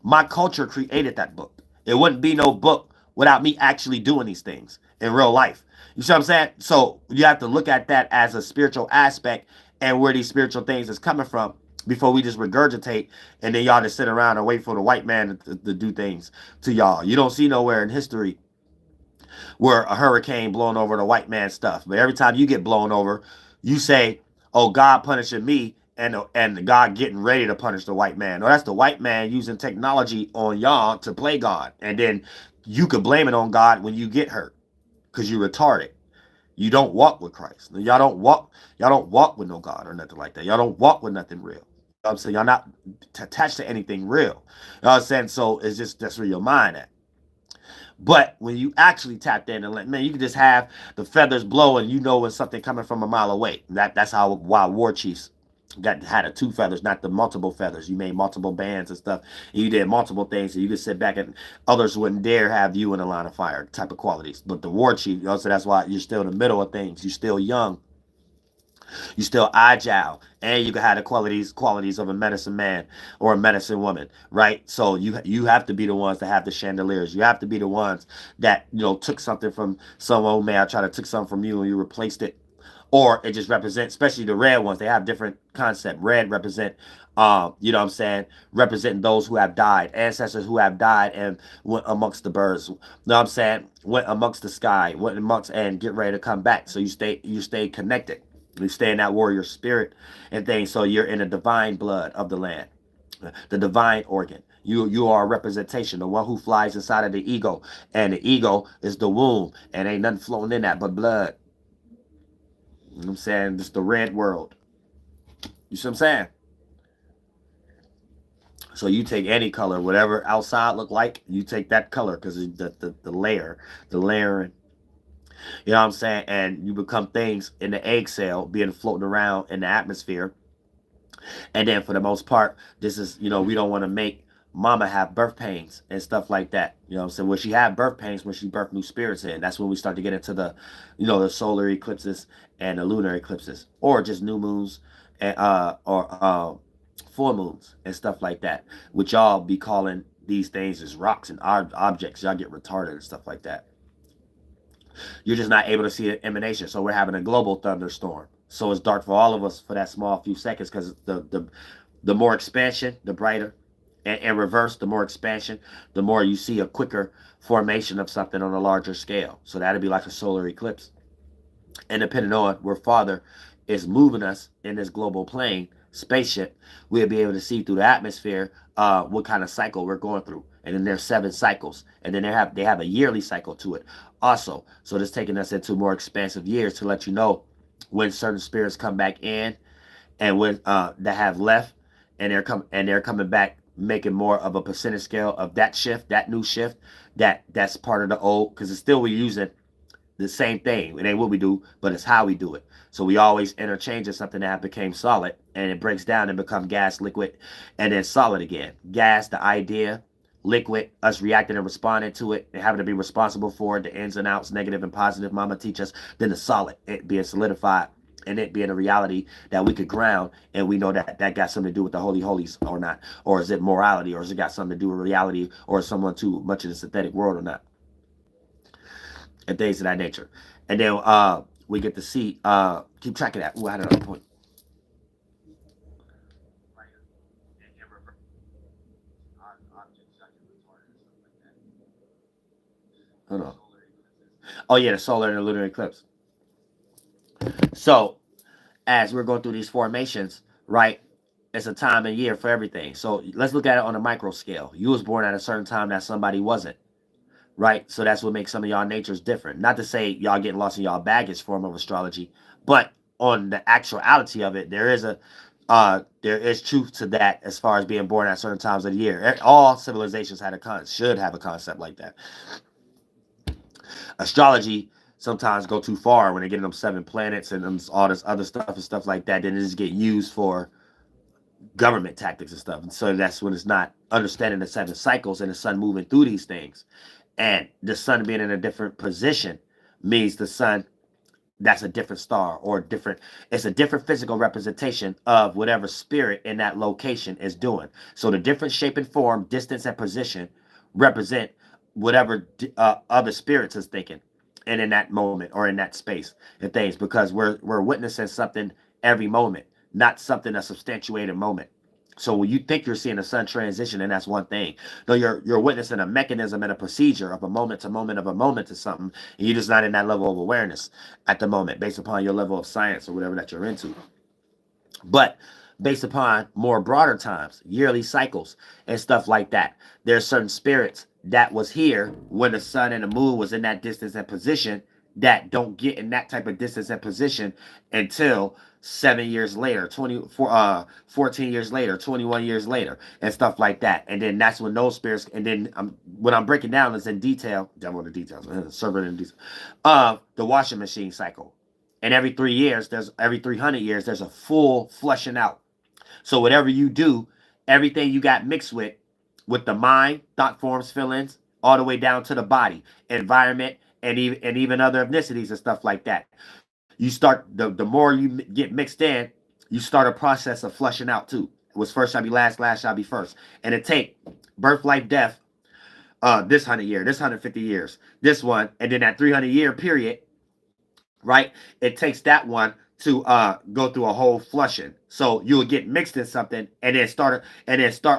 My culture created that book. It wouldn't be no book without me actually doing these things in real life. You see what I'm saying? So you have to look at that as a spiritual aspect and where these spiritual things is coming from before we just regurgitate and then y'all just sit around and wait for the white man to do things to y'all. You don't see nowhere in history where a hurricane blowing over the white man stuff. But every time you get blown over, you say, oh, God punishing me, and God getting ready to punish the white man. No, that's the white man using technology on y'all to play God. And then you could blame it on God when you get hurt because you retarded. You don't walk with Christ. Y'all don't walk with no God or nothing like that. Y'all don't walk with nothing real. You know what I'm saying? Y'all not attached to anything real. You know what I'm saying? So it's just, that's where your mind at. But when you actually tapped in and you can just have the feathers blow and you know when something coming from a mile away. That's why war chiefs had 2 feathers, not the multiple feathers. You made multiple bands and stuff. And you did multiple things, so you could sit back and others wouldn't dare have you in a line of fire type of qualities. But the war chief, so that's why you're still in the middle of things. You're still young. You still agile, and you can have the qualities of a medicine man or a medicine woman, right? So you have to be the ones that have the chandeliers. You have to be the ones that took something from some old man. I try to took something from you and you replaced it, or it just represents, especially the red ones. They have different concept. Red represent, what I'm saying, representing those who have died, ancestors who have died and went amongst the birds. You know what I'm saying? Went amongst the sky, went amongst and get ready to come back. So you stay connected. You stay in that warrior spirit and things. So you're in the divine blood of the land, the divine organ. You are a representation, the one who flies inside of the ego, and the ego is the womb, and ain't nothing flowing in that but blood. You know what I'm saying? It's the red world. You see what I'm saying? So you take any color, whatever outside look like, you take that color because the layer, the layering. You know what I'm saying? And you become things in the egg cell being floating around in the atmosphere. And then for the most part, this is, we don't want to make mama have birth pains and stuff like that. You know what I'm saying? When she had birth pains, when she birthed new spirits in, that's when we start to get into the solar eclipses and the lunar eclipses, or just new moons and or full moons and stuff like that, which y'all be calling these things as rocks and objects. Y'all get retarded and stuff like that. You're just not able to see an emanation. So we're having a global thunderstorm. So it's dark for all of us for that small few seconds because the more expansion, the brighter. And reverse, the more expansion, the more you see a quicker formation of something on a larger scale. So that'd be like a solar eclipse. And depending on where Father is moving us in this global plane spaceship, we'll be able to see through the atmosphere what kind of cycle we're going through. And then there's 7 cycles, and then they have a yearly cycle to it also. So this taking us into more expansive years to let you know when certain spirits come back in and when that have left, and they're coming back, making more of a percentage scale of that shift, that new shift, that's part of the old, because it's still we're using the same thing. It ain't what we do, but it's how we do it. So we always interchange something that became solid, and it breaks down and become gas, liquid, and then solid again. Gas, the idea; liquid, us reacting and responding to it and having to be responsible for it, the ins and outs, negative and positive. Mama teach us. Then the solid, it being solidified and it being a reality that we could ground, and we know that that got something to do with the holy holies or not, or is it morality, or has it got something to do with reality, or is someone too much in the synthetic world or not, and things of that nature. And then we get to see, keep track of that. Ooh, I had another point. Hold on. Oh yeah, the solar and the lunar eclipse. So as we're going through these formations, right? It's a time and year for everything. So let's look at it on a micro scale. You was born at a certain time that somebody wasn't, right? So that's what makes some of y'all natures different. Not to say y'all getting lost in y'all baggage form of astrology, but on the actuality of it, there is truth to that as far as being born at certain times of the year. All civilizations should have a concept like that. Astrology sometimes go too far when they get them 7 planets and all this other stuff and stuff like that. Then it just get used for government tactics and stuff. And so that's when it's not understanding the 7 cycles and the sun moving through these things. And the sun being in a different position means the sun, that's a different star or different, it's a different physical representation of whatever spirit in that location is doing. So the different shape and form, distance and position represent whatever other spirits is thinking and in that moment or in that space and things, because we're witnessing something every moment, not something a substantiated moment. So when you think you're seeing a sun transition, and that's one thing. No, you're witnessing a mechanism and a procedure of a moment to moment of a moment to something, and you're just not in that level of awareness at the moment, based upon your level of science or whatever that you're into. But based upon more broader times, yearly cycles and stuff like that, there's certain spirits that was here when the sun and the moon was in that distance and position that don't get in that type of distance and position until 7 years later, 14 years later, 21 years later, and stuff like that. And then that's when those spirits, and then what I'm breaking down is in detail, devil in the details, server in detail, of the washing machine cycle. And every 3 years, every 300 years, there's a full flushing out. So whatever you do, everything you got mixed with the mind, thought forms, feelings, all the way down to the body, environment, and even other ethnicities and stuff like that. you start, the more you get mixed in, you start a process of flushing out too. What's first shall be last, last shall be first. And it take birth, life, death, this 100 year, this 150 years, this one, and then that 300-year period, right? It takes that one to go through a whole flushing. So you'll get mixed in something and then start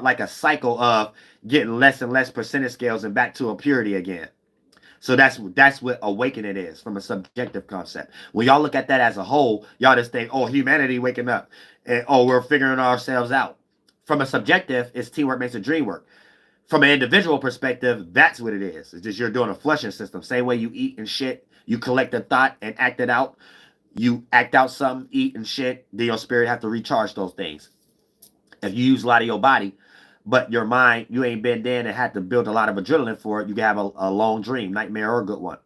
like a cycle of getting less and less percentage scales and back to a purity again. So that's what awakening is from a subjective concept. When y'all look at that as a whole, y'all just think, oh, humanity waking up, and oh, we're figuring ourselves out. From a subjective, it's teamwork makes a dream work. From an individual perspective, that's what it is. It's just you're doing a flushing system. Same way you eat and shit, you collect a thought and act it out. You act out something, eat and shit, then your spirit have to recharge those things. If you use a lot of your body, but your mind, you ain't been there and had to build a lot of adrenaline for it, you can have a long dream, nightmare, or a good one.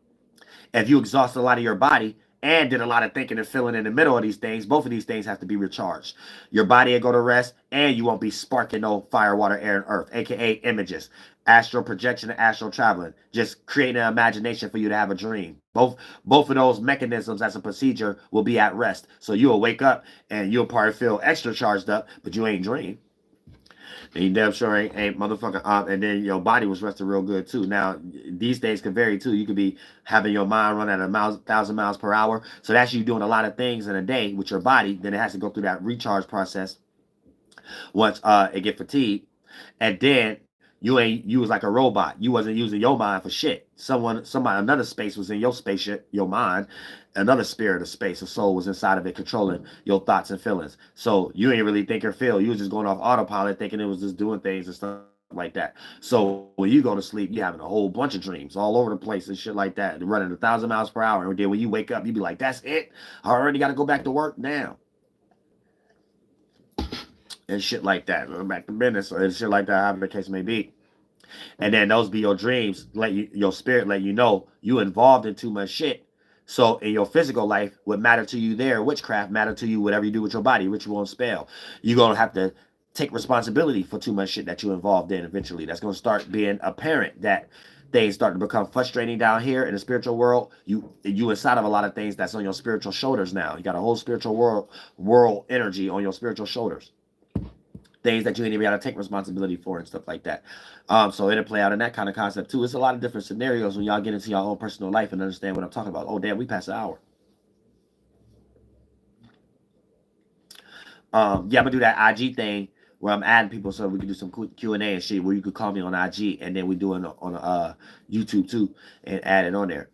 If you exhaust a lot of your body and did a lot of thinking and feeling in the middle of these things, both of these things have to be recharged. Your body will go to rest, and you won't be sparking no fire, water, air, and earth, aka images, astral projection, and astral traveling. Just creating an imagination for you to have a dream. Both of those mechanisms as a procedure will be at rest. So you'll wake up and you'll probably feel extra charged up, but you ain't dream. And you damn sure ain't motherfucking up, and then your body was resting real good too. Now, these days can vary too. You could be having your mind run at 1,000 miles per hour. So that's you doing a lot of things in a day with your body. Then it has to go through that recharge process once it get fatigued. And then you was like a robot. You wasn't using your mind for shit. Another space was in your spaceship, your mind. Another spirit of space, a soul was inside of it, controlling your thoughts and feelings. So you ain't really think or feel. You was just going off autopilot, thinking it was just doing things and stuff like that. So when you go to sleep, you having a whole bunch of dreams all over the place and shit like that, running 1,000 miles per hour. And then when you wake up, you be like, "That's it. I already got to go back to work now." And shit like that, back to business and shit like that, however the case may be. And then those be your dreams, your spirit let you know you involved in too much shit. So in your physical life, what matter to you there, witchcraft matter to you, whatever you do with your body, ritual and spell. You're going to have to take responsibility for too much shit that you're involved in eventually. That's going to start being apparent that things start to become frustrating down here in the spiritual world. You inside of a lot of things that's on your spiritual shoulders now. You got a whole spiritual world energy on your spiritual shoulders. Things that you ain't even got to take responsibility for and stuff like that. So it'll play out in that kind of concept too. It's a lot of different scenarios when y'all get into your own personal life and understand what I'm talking about. Oh, damn, we passed an hour. Yeah, I'm going to do that IG thing where I'm adding people so we can do some Q&A and shit where you could call me on IG, and then we do it on YouTube too and add it on there.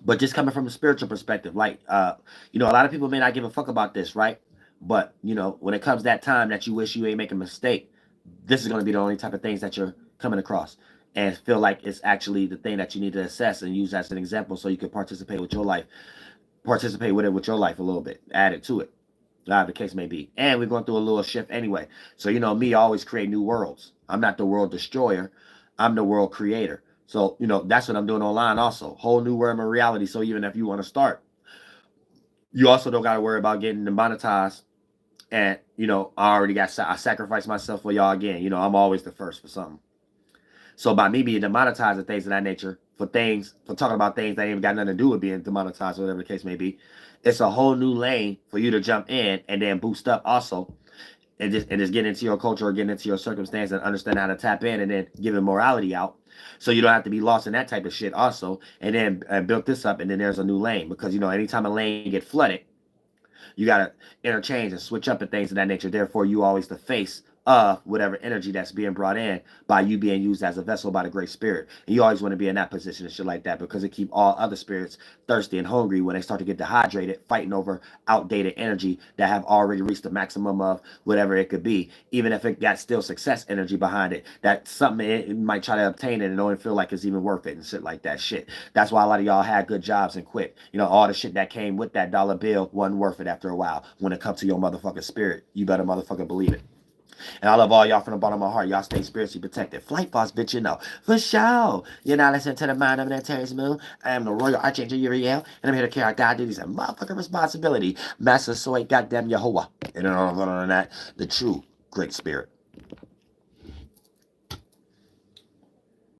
But just coming from a spiritual perspective, like, a lot of people may not give a fuck about this, right? But, when it comes that time that you wish you ain't make a mistake, this is going to be the only type of things that you're coming across and feel like it's actually the thing that you need to assess and use as an example so you can participate with your life, participate with it with your life a little bit, add it to it, however the case may be. And we're going through a little shift anyway. So, me, I always create new worlds. I'm not the world destroyer. I'm the world creator. So, that's what I'm doing online also. Whole new world of reality. So even if you want to start, you also don't got to worry about getting demonetized. And, I sacrificed myself for y'all again. I'm always the first for something. So by me being demonetized and things of that nature, for talking about things that ain't even got nothing to do with being demonetized or whatever the case may be, it's a whole new lane for you to jump in and then boost up also. And just get into your culture or get into your circumstance and understand how to tap in and then giving morality out. So you don't have to be lost in that type of shit also. And then build this up, and then there's a new lane. Because, anytime a lane get flooded, you got to interchange and switch up and things of that nature. Therefore, you always the face of whatever energy that's being brought in by you being used as a vessel by the Great Spirit. And you always want to be in that position and shit like that, because it keep all other spirits thirsty and hungry when they start to get dehydrated, fighting over outdated energy that have already reached the maximum of whatever it could be. Even if it got still success energy behind it, that's something it might try to obtain it and don't feel like it's even worth it and shit like that shit. That's why a lot of y'all had good jobs and quit. All the shit that came with that dollar bill wasn't worth it after a while. When it comes to your motherfucking spirit, you better motherfucking believe it. And I love all y'all from the bottom of my heart. Y'all stay spiritually protected. Flight boss, bitch, for sure. You're not listening to the mind of an Terrence Moon. I am the Royal Archangel Uriel, and I'm here to carry out God duties and motherfucking responsibility. Master Soy, goddamn Yehovah. And then other than that, the true Great Spirit.